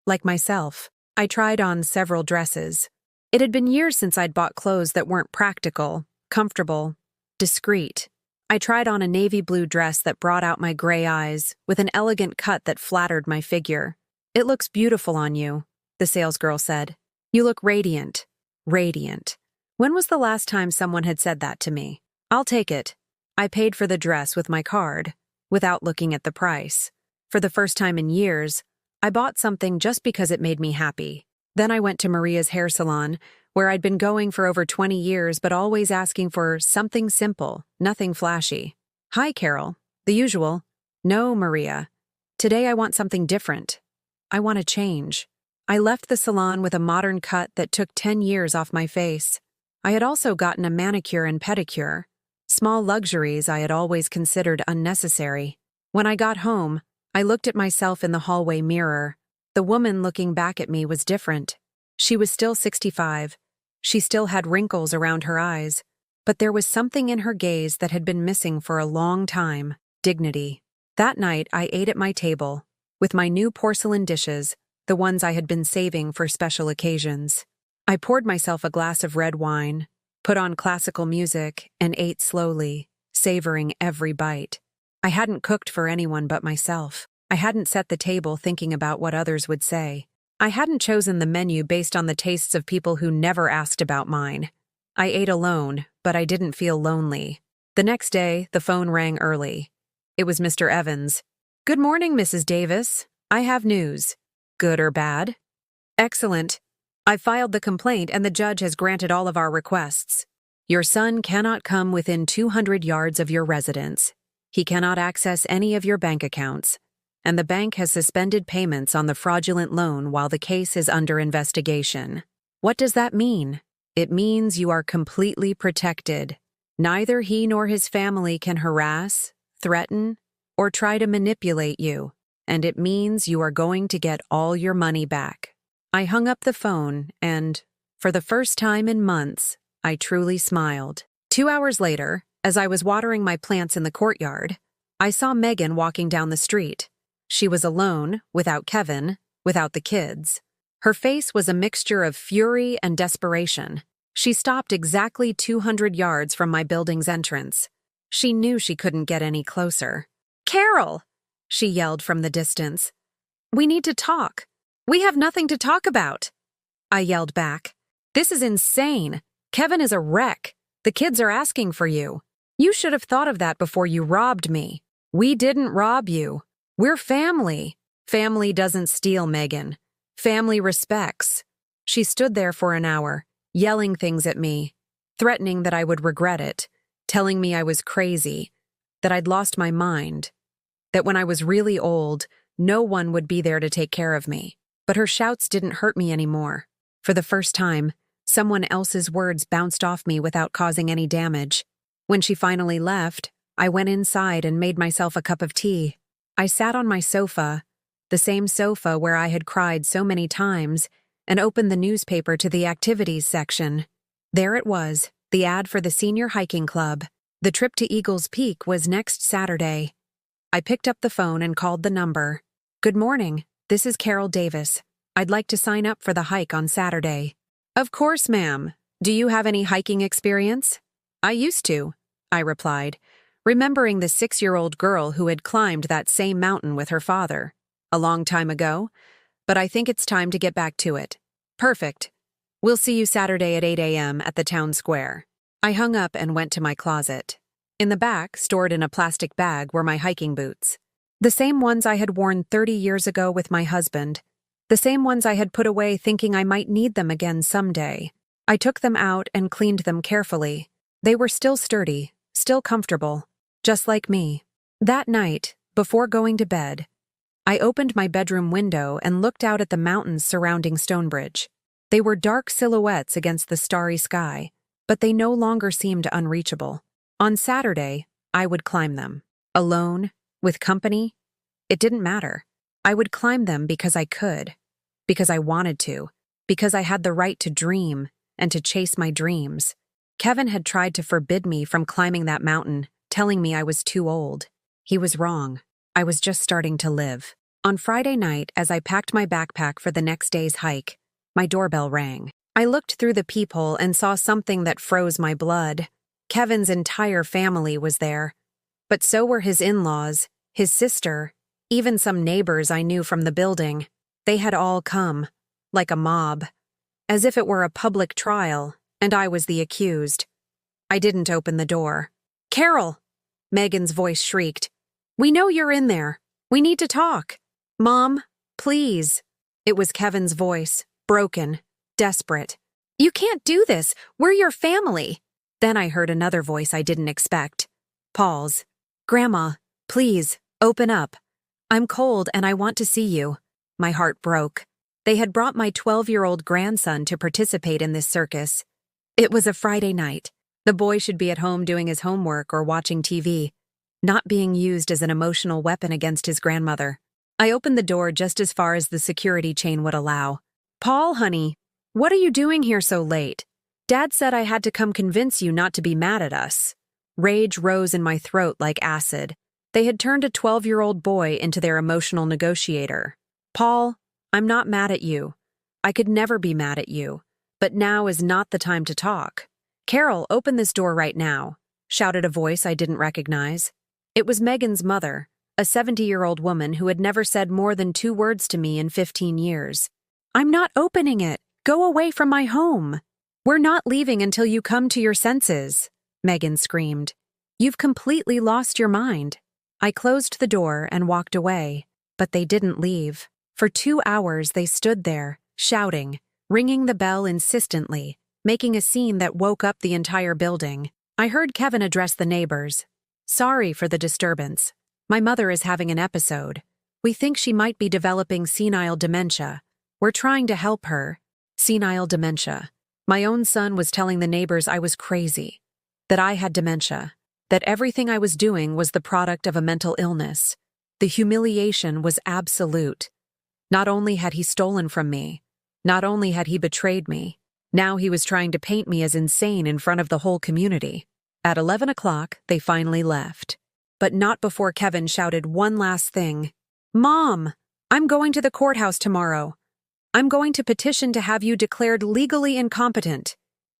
like myself. I tried on several dresses. It had been years since I'd bought clothes that weren't practical, comfortable, discreet. I tried on a navy blue dress that brought out my gray eyes, with an elegant cut that flattered my figure. It looks beautiful on you, the salesgirl said. You look radiant. Radiant. When was the last time someone had said that to me? I'll take it. I paid for the dress with my card, without looking at the price. For the first time in years, I bought something just because it made me happy. Then I went to Maria's hair salon, where I'd been going for over 20 years but always asking for something simple, nothing flashy. Hi, Carol. The usual. No, Maria. Today I want something different. I want to change. I left the salon with a modern cut that took 10 years off my face. I had also gotten a manicure and pedicure, small luxuries I had always considered unnecessary. When I got home, I looked at myself in the hallway mirror. The woman looking back at me was different. She was still 65. She still had wrinkles around her eyes, but there was something in her gaze that had been missing for a long time: dignity. That night, I ate at my table, with my new porcelain dishes, the ones I had been saving for special occasions. I poured myself a glass of red wine, put on classical music, and ate slowly, savoring every bite. I hadn't cooked for anyone but myself. I hadn't set the table thinking about what others would say. I hadn't chosen the menu based on the tastes of people who never asked about mine. I ate alone, but I didn't feel lonely. The next day, the phone rang early. It was Mr. Evans. Good morning, Mrs. Davis. I have news. Good or bad? Excellent. I filed the complaint and the judge has granted all of our requests. Your son cannot come within 200 yards of your residence. He cannot access any of your bank accounts. And the bank has suspended payments on the fraudulent loan while the case is under investigation. What does that mean? It means you are completely protected. Neither he nor his family can harass, threaten, or try to manipulate you. And it means you are going to get all your money back. I hung up the phone and, for the first time in months, I truly smiled. 2 hours later, as I was watering my plants in the courtyard, I saw Megan walking down the street. She was alone, without Kevin, without the kids. Her face was a mixture of fury and desperation. She stopped exactly 200 yards from my building's entrance. She knew she couldn't get any closer. Carol! She yelled from the distance. We need to talk. We have nothing to talk about. I yelled back. This is insane. Kevin is a wreck. The kids are asking for you. You should have thought of that before you robbed me. We didn't rob you. We're family. Family doesn't steal, Megan. Family respects. She stood there for an hour, yelling things at me, threatening that I would regret it, telling me I was crazy, that I'd lost my mind, that when I was really old, no one would be there to take care of me. But her shouts didn't hurt me anymore. For the first time, someone else's words bounced off me without causing any damage. When she finally left, I went inside and made myself a cup of tea. I sat on my sofa, the same sofa where I had cried so many times, and opened the newspaper to the activities section. There it was, the ad for the senior hiking club. The trip to Eagles Peak was next Saturday. I picked up the phone and called the number. "Good morning, this is Carol Davis. I'd like to sign up for the hike on Saturday." "Of course, ma'am. Do you have any hiking experience?" "I used to," I replied, remembering the 6-year-old girl who had climbed that same mountain with her father. "A long time ago, but I think it's time to get back to it." "Perfect. We'll see you Saturday at 8 a.m. at the town square." I hung up and went to my closet. In the back, stored in a plastic bag, were my hiking boots. The same ones I had worn 30 years ago with my husband. The same ones I had put away thinking I might need them again someday. I took them out and cleaned them carefully. They were still sturdy, still comfortable, just like me. That night, before going to bed, I opened my bedroom window and looked out at the mountains surrounding Stonebridge. They were dark silhouettes against the starry sky, but they no longer seemed unreachable. On Saturday, I would climb them. Alone, with company, it didn't matter. I would climb them because I could, because I wanted to, because I had the right to dream and to chase my dreams. Kevin had tried to forbid me from climbing that mountain, telling me I was too old. He was wrong. I was just starting to live. On Friday night, as I packed my backpack for the next day's hike, my doorbell rang. I looked through the peephole and saw something that froze my blood. Kevin's entire family was there, but so were his in-laws, his sister, even some neighbors I knew from the building. They had all come, like a mob, as if it were a public trial, and I was the accused. I didn't open the door. "Carol!" Megan's voice shrieked. "We know you're in there. We need to talk." "Mom, please." It was Kevin's voice, broken, desperate. "You can't do this. We're your family." Then I heard another voice I didn't expect. Paul's. "Grandma, please, open up. I'm cold and I want to see you." My heart broke. They had brought my 12-year-old grandson to participate in this circus. It was a Friday night. The boy should be at home doing his homework or watching TV, not being used as an emotional weapon against his grandmother. I opened the door just as far as the security chain would allow. "Paul, honey, what are you doing here so late? Dad said I had to come convince you not to be mad at us." Rage rose in my throat like acid. They had turned a 12-year-old boy into their emotional negotiator. "Paul, I'm not mad at you. I could never be mad at you. But now is not the time to talk." "Carol, open this door right now," shouted a voice I didn't recognize. It was Megan's mother, a 70-year-old woman who had never said more than 2 words to me in 15 years. "I'm not opening it. Go away from my home." "We're not leaving until you come to your senses," Megan screamed. "You've completely lost your mind." I closed the door and walked away, but they didn't leave. For 2 hours they stood there, shouting, ringing the bell insistently, making a scene that woke up the entire building. I heard Kevin address the neighbors. "Sorry for the disturbance. My mother is having an episode. We think she might be developing senile dementia. We're trying to help her." Senile dementia. My own son was telling the neighbors I was crazy, that I had dementia, that everything I was doing was the product of a mental illness. The humiliation was absolute. Not only had he stolen from me, not only had he betrayed me, now he was trying to paint me as insane in front of the whole community. At 11 o'clock, they finally left. But not before Kevin shouted one last thing. "Mom, I'm going to the courthouse tomorrow. I'm going to petition to have you declared legally incompetent.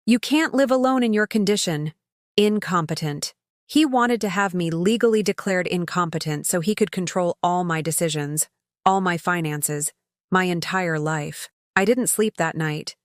You can't live alone in your condition." Incompetent. He wanted to have me legally declared incompetent so he could control all my decisions, all my finances, my entire life. I didn't sleep that night.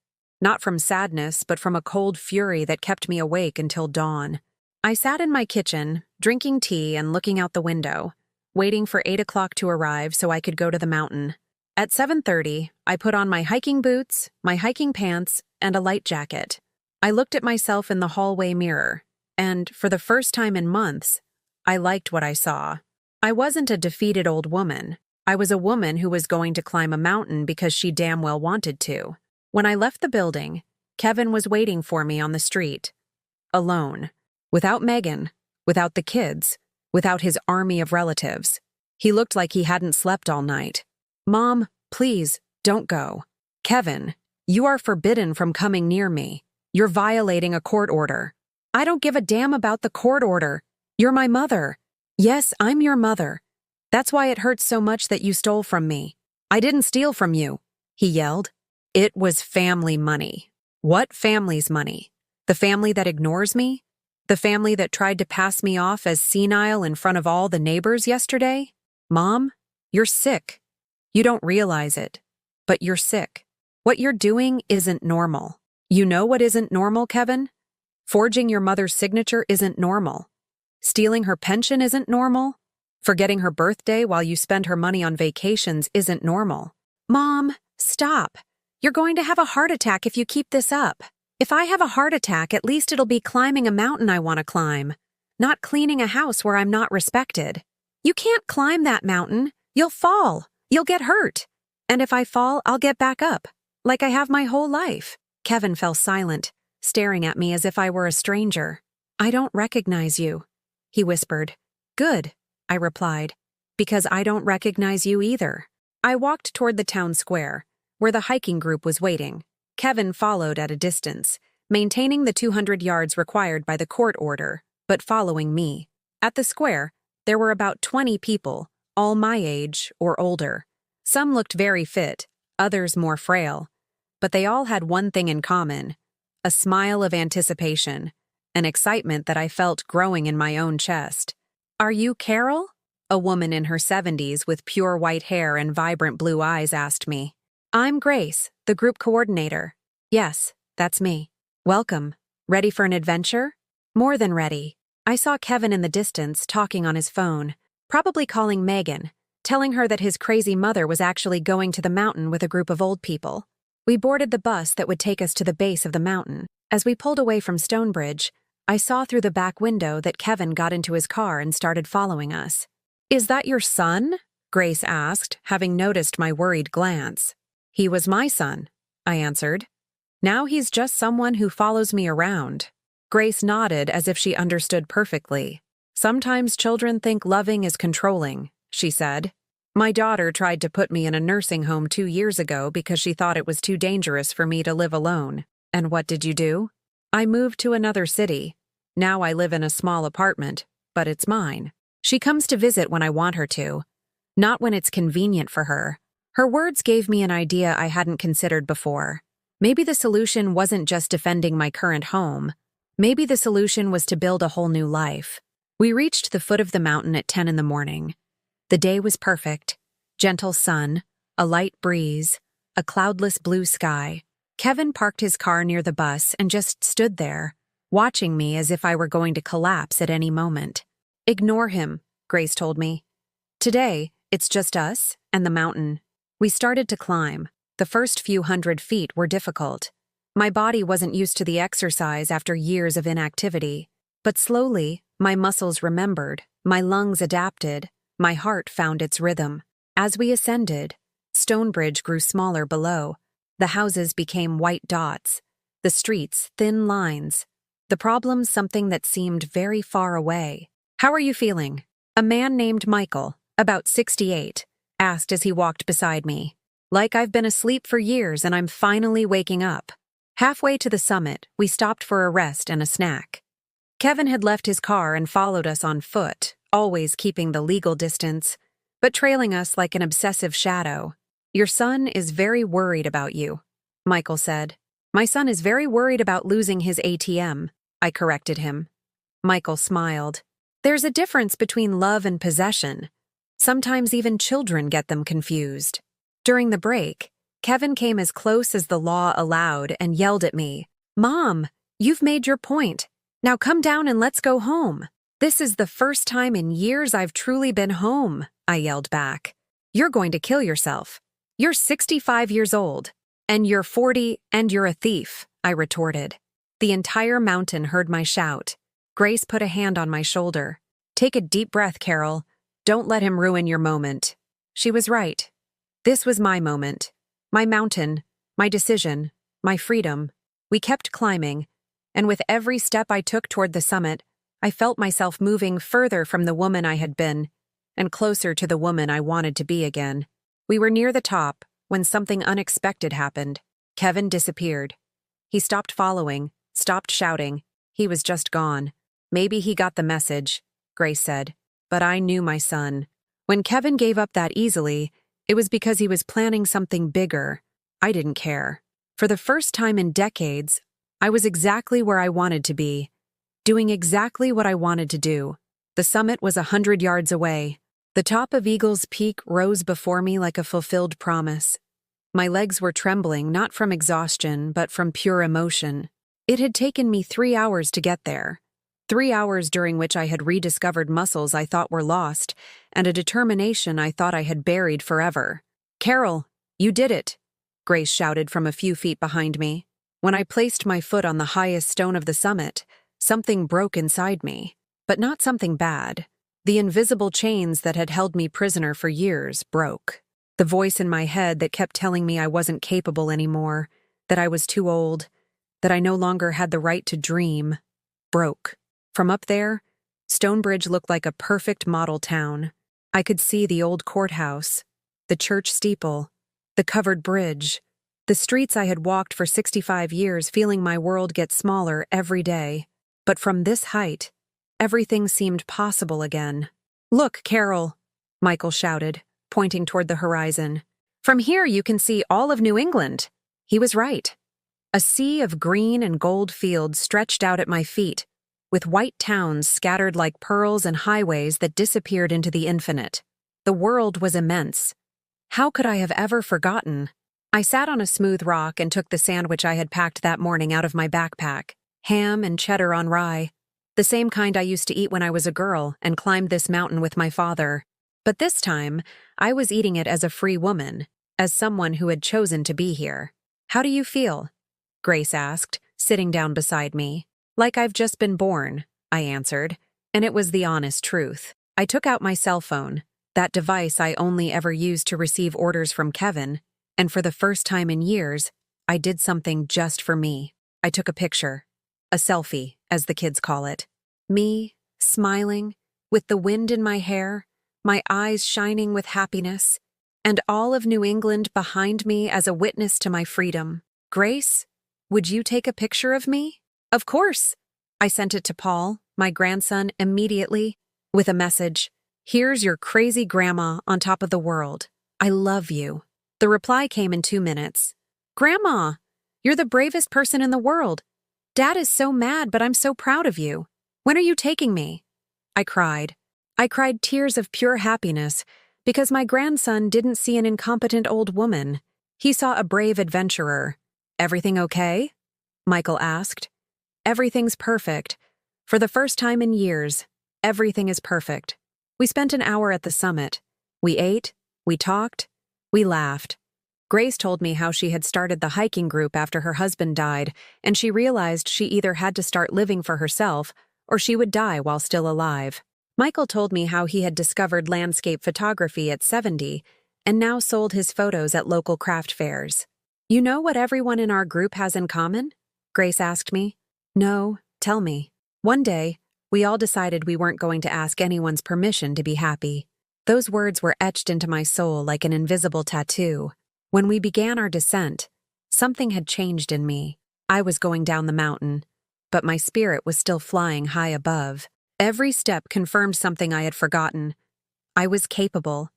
Not from sadness, but from a cold fury that kept me awake until dawn. I sat in my kitchen, drinking tea and looking out the window, waiting for 8 o'clock to arrive so I could go to the mountain. At 7:30, I put on my hiking boots, my hiking pants, and a light jacket. I looked at myself in the hallway mirror, and, for the first time in months, I liked what I saw. I wasn't a defeated old woman. I was a woman who was going to climb a mountain because she damn well wanted to. When I left the building, Kevin was waiting for me on the street. Alone. Without Megan. Without the kids. without his army of relatives. He looked like he hadn't slept all night. "Mom, please, don't go." "Kevin, you are forbidden from coming near me. You're violating a court order." "I don't give a damn about the court order. You're my mother." "Yes, I'm your mother. That's why it hurts so much that you stole from me." "I didn't steal from you," he yelled. "It was family money." "What family's money? The family that ignores me? The family that tried to pass me off as senile in front of all the neighbors yesterday?" "Mom, you're sick. You don't realize it, but you're sick. What you're doing isn't normal." "You know what isn't normal, Kevin? Forging your mother's signature isn't normal. Stealing her pension isn't normal. Forgetting her birthday while you spend her money on vacations isn't normal." "Mom, stop. You're going to have a heart attack if you keep this up. If I have a heart attack, at least it'll be climbing a mountain I want to climb, not cleaning a house where I'm not respected." "You can't climb that mountain. You'll fall. You'll get hurt. And if I fall, I'll get back up, like I have my whole life." Kevin fell silent, staring at me as if I were a stranger. "I don't recognize you," he whispered. "Good," I replied, "because I don't recognize you either." I walked toward the town square, where the hiking group was waiting. Kevin followed at a distance, maintaining the 200 yards required by the court order, but following me. At the square, there were about 20 people, all my age or older. Some looked very fit, others more frail. But they all had one thing in common: a smile of anticipation, an excitement that I felt growing in my own chest. "Are you Carol?" a woman in her 70s with pure white hair and vibrant blue eyes asked me. "I'm Grace, the group coordinator." "Yes, that's me." "Welcome. Ready for an adventure?" "More than ready." I saw Kevin in the distance talking on his phone, probably calling Megan, telling her that his crazy mother was actually going to the mountain with a group of old people. We boarded the bus that would take us to the base of the mountain. As we pulled away from Stonebridge, I saw through the back window that Kevin got into his car and started following us. "Is that your son?" Grace asked, having noticed my worried glance. "He was my son," I answered. "Now he's just someone who follows me around." Grace nodded as if she understood perfectly. "Sometimes children think loving is controlling," she said. "My daughter tried to put me in a nursing home 2 years ago because she thought it was too dangerous for me to live alone. And what did you do?" "I moved to another city. Now I live in a small apartment, but it's mine. She comes to visit when I want her to, not when it's convenient for her." Her words gave me an idea I hadn't considered before. Maybe the solution wasn't just defending my current home. Maybe the solution was to build a whole new life. We reached the foot of the mountain at 10 in the morning. The day was perfect. Gentle sun, a light breeze, a cloudless blue sky. Kevin parked his car near the bus and just stood there, watching me as if I were going to collapse at any moment. "Ignore him," Grace told me. "Today, it's just us and the mountain." We started to climb. The first few hundred feet were difficult. My body wasn't used to the exercise after years of inactivity. But slowly, my muscles remembered, my lungs adapted, my heart found its rhythm. As we ascended, Stonebridge grew smaller below. The houses became white dots, the streets thin lines, the problems something that seemed very far away. "How are you feeling?" A man named Michael, about 68, asked as he walked beside me. "Like I've been asleep for years and I'm finally waking up." Halfway to the summit, we stopped for a rest and a snack. Kevin had left his car and followed us on foot, always keeping the legal distance, but trailing us like an obsessive shadow. "Your son is very worried about you," Michael said. "My son is very worried about losing his ATM," I corrected him. Michael smiled. "There's a difference between love and possession. Sometimes even children get them confused." During the break, Kevin came as close as the law allowed and yelled at me, "Mom, you've made your point. Now come down and let's go home." "This is the first time in years I've truly been home," I yelled back. "You're going to kill yourself. You're 65 years old, and you're 40, and you're a thief," I retorted. The entire mountain heard my shout. Grace put a hand on my shoulder. "Take a deep breath, Carol. Don't let him ruin your moment." She was right. This was my moment, my mountain, my decision, my freedom. We kept climbing, and with every step I took toward the summit, I felt myself moving further from the woman I had been, and closer to the woman I wanted to be again. We were near the top when something unexpected happened. Kevin disappeared. He stopped following, stopped shouting. He was just gone. Maybe he got the message, Grace said. But I knew my son. When Kevin gave up that easily, it was because he was planning something bigger. I didn't care. For the first time in decades, I was exactly where I wanted to be, doing exactly what I wanted to do. The summit was 100 yards away. The top of Eagles Peak rose before me like a fulfilled promise. My legs were trembling, not from exhaustion, but from pure emotion. It had taken me 3 hours to get there. 3 hours during which I had rediscovered muscles I thought were lost, and a determination I thought I had buried forever. "Carol, you did it!" Grace shouted from a few feet behind me. When I placed my foot on the highest stone of the summit, something broke inside me. But not something bad. The invisible chains that had held me prisoner for years broke. The voice in my head that kept telling me I wasn't capable anymore, that I was too old, that I no longer had the right to dream, broke. From up there, Stonebridge looked like a perfect model town. I could see the old courthouse, the church steeple, the covered bridge, the streets I had walked for 65 years, feeling my world get smaller every day. But from this height, everything seemed possible again. "Look, Carol," Michael shouted, pointing toward the horizon. "From here you can see all of New England." He was right. A sea of green and gold fields stretched out at my feet, with white towns scattered like pearls and highways that disappeared into the infinite. The world was immense. How could I have ever forgotten? I sat on a smooth rock and took the sandwich I had packed that morning out of my backpack, ham and cheddar on rye, the same kind I used to eat when I was a girl and climbed this mountain with my father. But this time, I was eating it as a free woman, as someone who had chosen to be here. "How do you feel?" Grace asked, sitting down beside me. "Like I've just been born," I answered, and it was the honest truth. I took out my cell phone, that device I only ever used to receive orders from Kevin, and for the first time in years, I did something just for me. I took a picture. A selfie, as the kids call it. Me, smiling, with the wind in my hair, my eyes shining with happiness, and all of New England behind me as a witness to my freedom. "Grace, would you take a picture of me?" "Of course." I sent it to Paul, my grandson, immediately, with a message. "Here's your crazy grandma on top of the world. I love you." The reply came in 2 minutes. "Grandma, you're the bravest person in the world. Dad is so mad, but I'm so proud of you. When are you taking me?" I cried. I cried tears of pure happiness because my grandson didn't see an incompetent old woman. He saw a brave adventurer. "Everything okay?" Michael asked. "Everything's perfect. For the first time in years, everything is perfect." We spent an hour at the summit. We ate, we talked, we laughed. Grace told me how she had started the hiking group after her husband died, and she realized she either had to start living for herself or she would die while still alive. Michael told me how he had discovered landscape photography at 70 and now sold his photos at local craft fairs. "You know what everyone in our group has in common?" Grace asked me. "No, tell me." One day, we all decided we weren't going to ask anyone's permission to be happy. Those words were etched into my soul like an invisible tattoo. When we began our descent, something had changed in me. I was going down the mountain, but my spirit was still flying high above. Every step confirmed something I had forgotten. I was capable.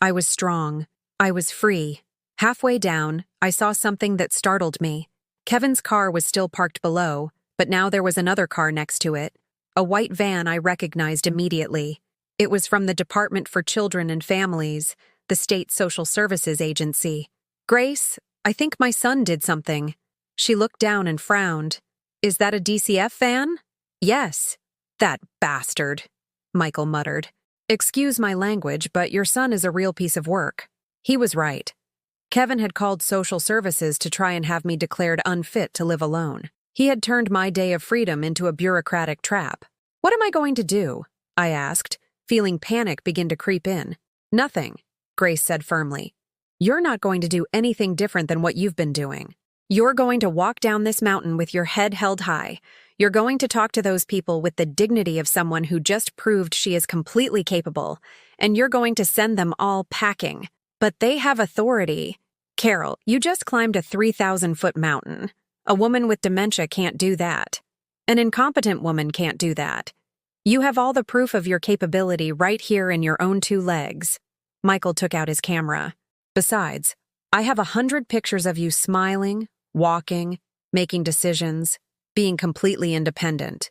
I was strong. I was free. Halfway down, I saw something that startled me. Kevin's car was still parked below, but now there was another car next to it. A white van I recognized immediately. It was from the Department for Children and Families, the state social services agency. "Grace, I think my son did something." She looked down and frowned. "Is that a DCF van?" "Yes." "That bastard," Michael muttered. "Excuse my language, but your son is a real piece of work." He was right. Kevin had called social services to try and have me declared unfit to live alone. He had turned my day of freedom into a bureaucratic trap. "What am I going to do?" I asked, feeling panic begin to creep in. "Nothing," Grace said firmly. "You're not going to do anything different than what you've been doing. You're going to walk down this mountain with your head held high. You're going to talk to those people with the dignity of someone who just proved she is completely capable, and you're going to send them all packing. But they have authority. Carol, you just climbed a 3,000-foot mountain. A woman with dementia can't do that. An incompetent woman can't do that. You have all the proof of your capability right here in your own 2 legs. Michael took out his camera. Besides, I have 100 pictures of you smiling, walking, making decisions, being completely independent.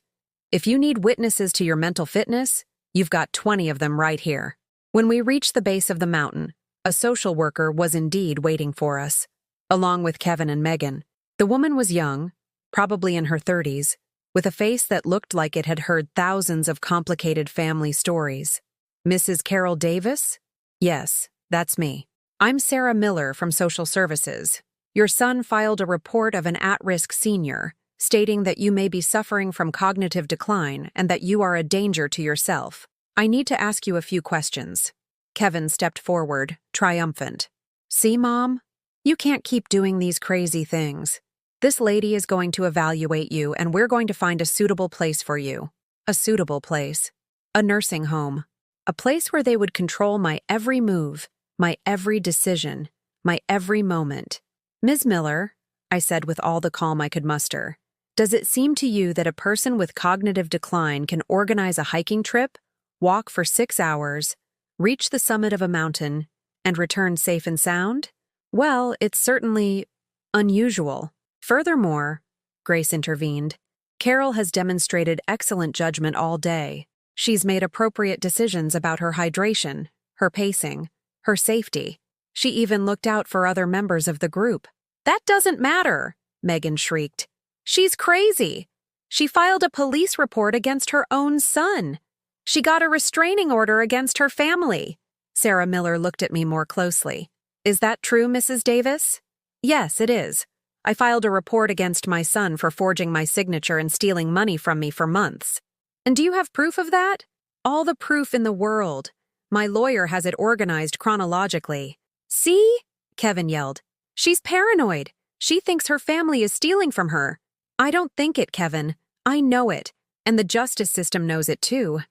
If you need witnesses to your mental fitness, you've got 20 of them right here. When we reached the base of the mountain, a social worker was indeed waiting for us, along with Kevin and Megan. The woman was young, probably in her 30s, with a face that looked like it had heard thousands of complicated family stories. Mrs. Carol Davis? Yes, that's me. I'm Sarah Miller from Social Services. Your son filed a report of an at-risk senior, stating that you may be suffering from cognitive decline and that you are a danger to yourself. I need to ask you a few questions. Kevin stepped forward, triumphant. See, Mom? You can't keep doing these crazy things. This lady is going to evaluate you, and we're going to find a suitable place for you. A suitable place. A nursing home. A place where they would control my every move, my every decision, my every moment. Ms. Miller, I said with all the calm I could muster, does it seem to you that a person with cognitive decline can organize a hiking trip, walk for 6 hours, reach the summit of a mountain, and return safe and sound? Well, it's certainly unusual. Furthermore, Grace intervened, Carol has demonstrated excellent judgment all day. She's made appropriate decisions about her hydration, her pacing, her safety. She even looked out for other members of the group. That doesn't matter, Megan shrieked. She's crazy. She filed a police report against her own son. She got a restraining order against her family. Sarah Miller looked at me more closely. Is that true, Mrs. Davis? Yes, it is. I filed a report against my son for forging my signature and stealing money from me for months. And do you have proof of that? All the proof in the world. My lawyer has it organized chronologically. See? Kevin yelled. She's paranoid. She thinks her family is stealing from her. I don't think it, Kevin. I know it. And the justice system knows it too.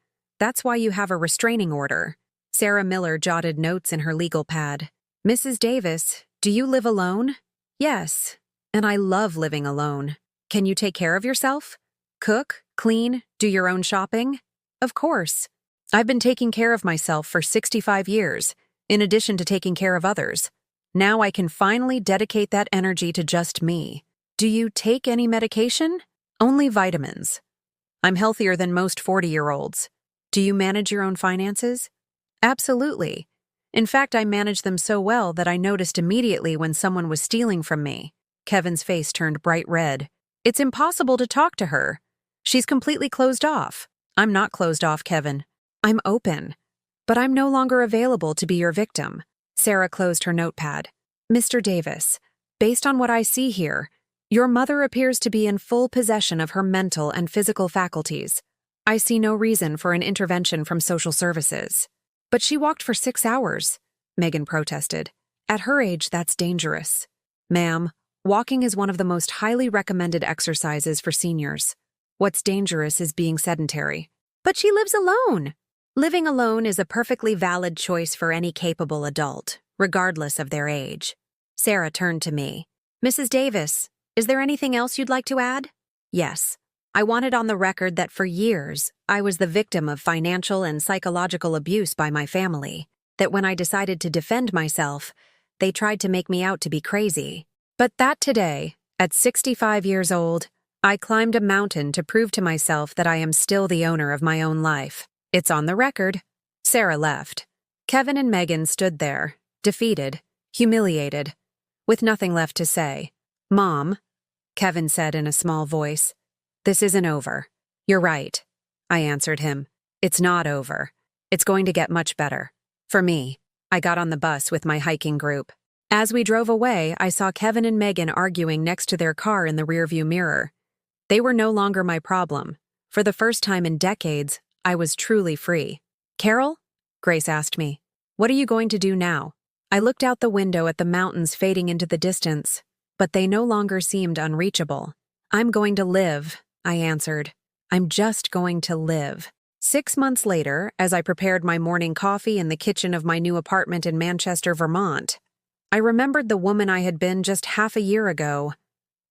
That's why you have a restraining order. Sarah Miller jotted notes in her legal pad. Mrs. Davis, do you live alone? Yes. And I love living alone. Can you take care of yourself? Cook, clean, do your own shopping? Of course. I've been taking care of myself for 65 years, in addition to taking care of others. Now I can finally dedicate that energy to just me. Do you take any medication? Only vitamins. I'm healthier than most 40-year-olds. Do you manage your own finances? Absolutely. In fact, I manage them so well that I noticed immediately when someone was stealing from me. Kevin's face turned bright red. It's impossible to talk to her. She's completely closed off. I'm not closed off, Kevin. I'm open. But I'm no longer available to be your victim. Sarah closed her notepad. Mr. Davis, based on what I see here, your mother appears to be in full possession of her mental and physical faculties. I see no reason for an intervention from social services. But she walked for 6 hours, Megan protested. At her age, that's dangerous. Ma'am, walking is one of the most highly recommended exercises for seniors. What's dangerous is being sedentary. But she lives alone. Living alone is a perfectly valid choice for any capable adult, regardless of their age. Sarah turned to me. Mrs. Davis, is there anything else you'd like to add? Yes. I want it on the record that for years, I was the victim of financial and psychological abuse by my family, that when I decided to defend myself, they tried to make me out to be crazy. But that today, at 65 years old, I climbed a mountain to prove to myself that I am still the owner of my own life. It's on the record. Sarah left. Kevin and Megan stood there, defeated, humiliated, with nothing left to say. Mom, Kevin said in a small voice, this isn't over. You're right, I answered him. It's not over. It's going to get much better. For me, I got on the bus with my hiking group. As we drove away, I saw Kevin and Megan arguing next to their car in the rearview mirror. They were no longer my problem. For the first time in decades, I was truly free. Carol? Grace asked me. What are you going to do now? I looked out the window at the mountains fading into the distance, but they no longer seemed unreachable. I'm going to live, I answered. I'm just going to live. 6 months later, as I prepared my morning coffee in the kitchen of my new apartment in Manchester, Vermont, I remembered the woman I had been just half a year ago.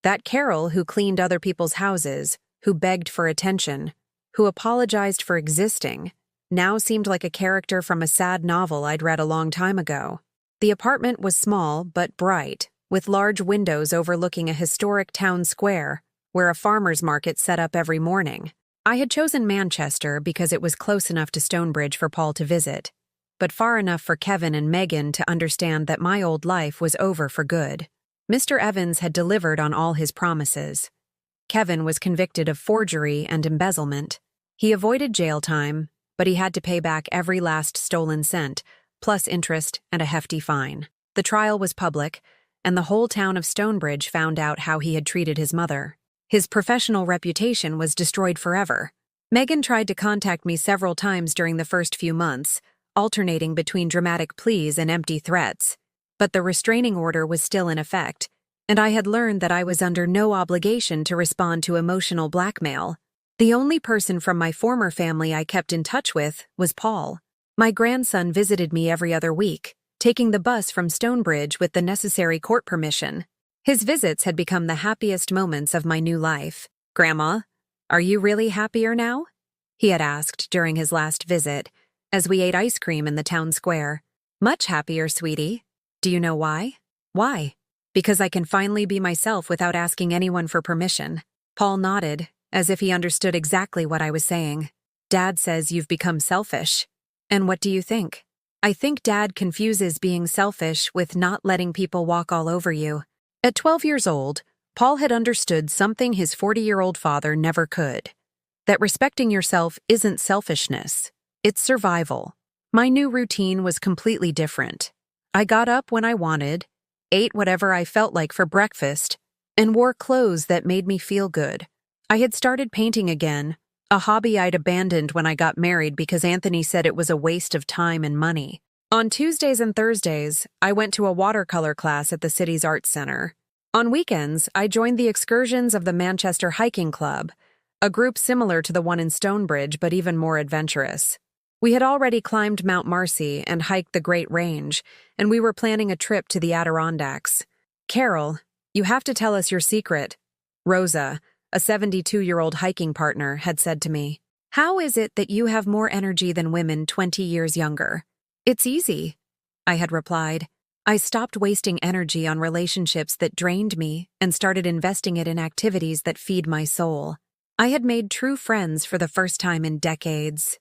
That Carol who cleaned other people's houses, who begged for attention, who apologized for existing, now seemed like a character from a sad novel I'd read a long time ago. The apartment was small but bright, with large windows overlooking a historic town square where a farmer's market set up every morning. I had chosen Manchester because it was close enough to Stonebridge for Paul to visit, but far enough for Kevin and Megan to understand that my old life was over for good. Mr. Evans had delivered on all his promises. Kevin was convicted of forgery and embezzlement. He avoided jail time, but he had to pay back every last stolen cent, plus interest and a hefty fine. The trial was public, and the whole town of Stonebridge found out how he had treated his mother. His professional reputation was destroyed forever. Megan tried to contact me several times during the first few months, alternating between dramatic pleas and empty threats. But the restraining order was still in effect, and I had learned that I was under no obligation to respond to emotional blackmail. The only person from my former family I kept in touch with was Paul. My grandson visited me every other week, taking the bus from Stonebridge with the necessary court permission. His visits had become the happiest moments of my new life. "Grandma, are you really happier now?" he had asked during his last visit, as we ate ice cream in the town square. "Much happier, sweetie. Do you know why?" "Why?" "Because I can finally be myself without asking anyone for permission." Paul nodded, as if he understood exactly what I was saying. "Dad says you've become selfish. And what do you think?" "I think Dad confuses being selfish with not letting people walk all over you." At 12 years old, Paul had understood something his 40-year-old father never could: that respecting yourself isn't selfishness, it's survival. My new routine was completely different. I got up when I wanted, ate whatever I felt like for breakfast, and wore clothes that made me feel good. I had started painting again, a hobby I'd abandoned when I got married because Anthony said it was a waste of time and money. On Tuesdays and Thursdays, I went to a watercolor class at the city's arts center. On weekends, I joined the excursions of the Manchester Hiking Club, a group similar to the one in Stonebridge but even more adventurous. We had already climbed Mount Marcy and hiked the Great Range, and we were planning a trip to the Adirondacks. "Carol, you have to tell us your secret," Rosa, a 72-year-old hiking partner, had said to me. "How is it that you have more energy than women 20 years younger?" "It's easy," I had replied. I stopped wasting energy on relationships that drained me and started investing it in activities that feed my soul. I had made true friends for the first time in decades.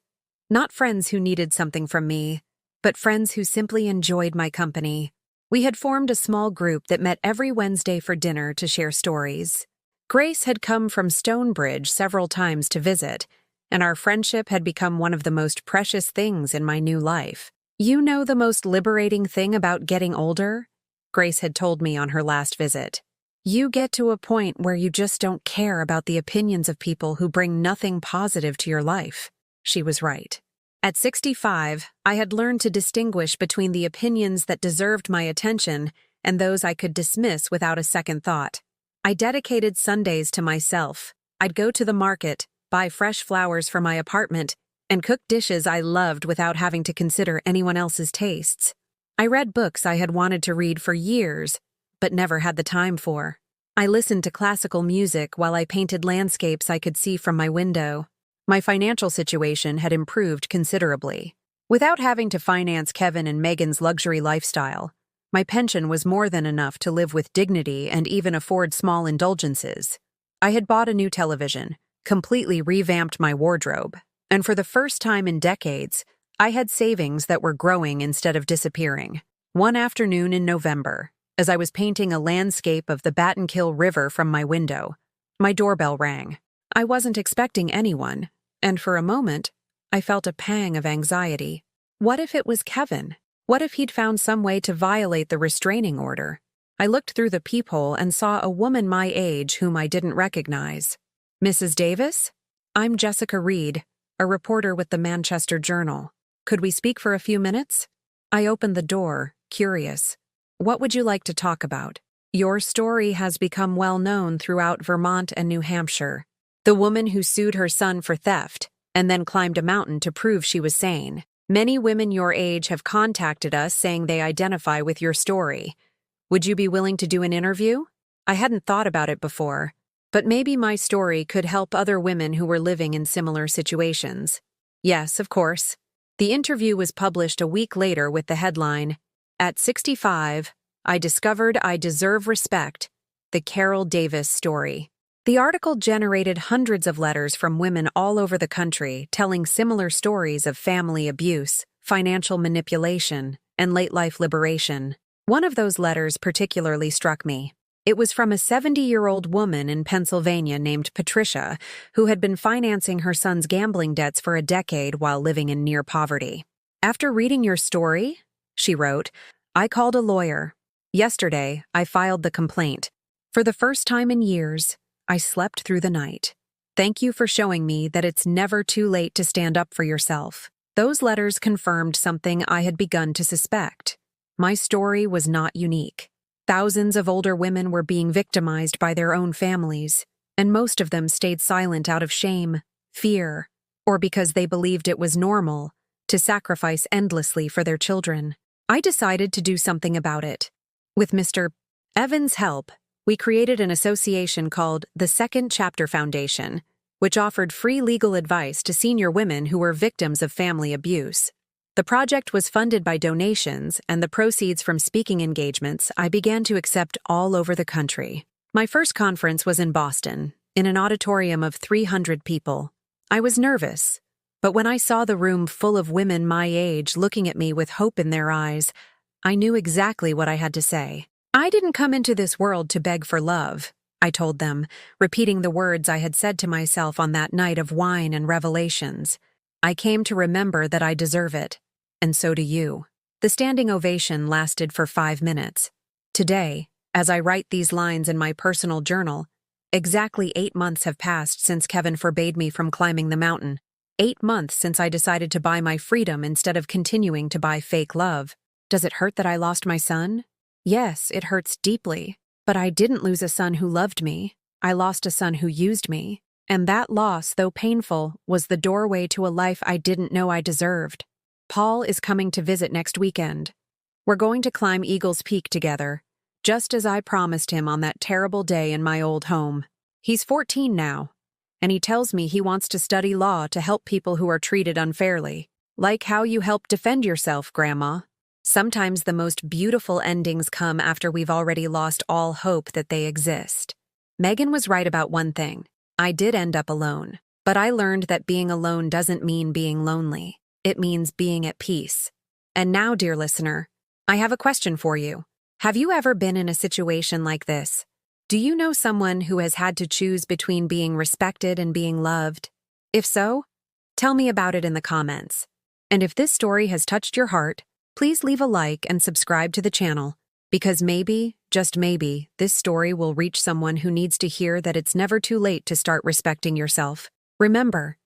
Not friends who needed something from me, but friends who simply enjoyed my company. We had formed a small group that met every Wednesday for dinner to share stories. Grace had come from Stonebridge several times to visit, and our friendship had become one of the most precious things in my new life. "You know the most liberating thing about getting older?" Grace had told me on her last visit. "You get to a point where you just don't care about the opinions of people who bring nothing positive to your life." She was right. At 65, I had learned to distinguish between the opinions that deserved my attention and those I could dismiss without a second thought. I dedicated Sundays to myself. I'd go to the market, buy fresh flowers for my apartment, and cook dishes I loved without having to consider anyone else's tastes. I read books I had wanted to read for years, but never had the time for. I listened to classical music while I painted landscapes I could see from my window. My financial situation had improved considerably. Without having to finance Kevin and Megan's luxury lifestyle, my pension was more than enough to live with dignity and even afford small indulgences. I had bought a new television, completely revamped my wardrobe, and for the first time in decades, I had savings that were growing instead of disappearing. One afternoon in November, as I was painting a landscape of the Battenkill River from my window, my doorbell rang. I wasn't expecting anyone, and for a moment, I felt a pang of anxiety. What if it was Kevin? What if he'd found some way to violate the restraining order? I looked through the peephole and saw a woman my age whom I didn't recognize. "Mrs. Davis? I'm Jessica Reed, a reporter with the Manchester Journal. Could we speak for a few minutes?" I opened the door, curious. "What would you like to talk about?" "Your story has become well known throughout Vermont and New Hampshire. The woman who sued her son for theft and then climbed a mountain to prove she was sane. Many women your age have contacted us saying they identify with your story. Would you be willing to do an interview? I hadn't thought about it before, but maybe my story could help other women who were living in similar situations. Yes, of course. The interview was published a week later with the headline, "At 65, I discovered I deserve respect, the Carol Davis story." The article generated hundreds of letters from women all over the country telling similar stories of family abuse, financial manipulation, and late-life liberation. One of those letters particularly struck me. It was from a 70-year-old woman in Pennsylvania named Patricia, who had been financing her son's gambling debts for a decade while living in near poverty. "After reading your story," she wrote, "I called a lawyer. Yesterday, I filed the complaint. For the first time in years, I slept through the night. Thank you for showing me that it's never too late to stand up for yourself." Those letters confirmed something I had begun to suspect. My story was not unique. Thousands of older women were being victimized by their own families, and most of them stayed silent out of shame, fear, or because they believed it was normal to sacrifice endlessly for their children. I decided to do something about it. With Mr. Evans' help, we created an association called the Second Chapter Foundation, which offered free legal advice to senior women who were victims of family abuse. The project was funded by donations, and the proceeds from speaking engagements I began to accept all over the country. My first conference was in Boston, in an auditorium of 300 people. I was nervous, but when I saw the room full of women my age looking at me with hope in their eyes, I knew exactly what I had to say. "I didn't come into this world to beg for love," I told them, repeating the words I had said to myself on that night of wine and revelations. "I came to remember that I deserve it, and so do you." The standing ovation lasted for 5 minutes. Today, as I write these lines in my personal journal, exactly 8 months have passed since Kevin forbade me from climbing the mountain. 8 months since I decided to buy my freedom instead of continuing to buy fake love. Does it hurt that I lost my son? Yes, it hurts deeply, but I didn't lose a son who loved me. I lost a son who used me. And that loss, though painful, was the doorway to a life I didn't know I deserved. Paul is coming to visit next weekend. We're going to climb Eagles Peak together, just as I promised him on that terrible day in my old home. He's 14 now, and he tells me he wants to study law to help people who are treated unfairly. Like how you help defend yourself, Grandma. Sometimes the most beautiful endings come after we've already lost all hope that they exist. Megan was right about one thing. I did end up alone, but I learned that being alone doesn't mean being lonely. It means being at peace. And now, dear listener, I have a question for you. Have you ever been in a situation like this? Do you know someone who has had to choose between being respected and being loved? If so, tell me about it in the comments. And if this story has touched your heart, please leave a like and subscribe to the channel, because maybe, just maybe, this story will reach someone who needs to hear that it's never too late to start respecting yourself. Remember,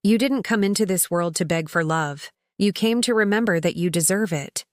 you didn't come into this world to beg for love. You came to remember that you deserve it.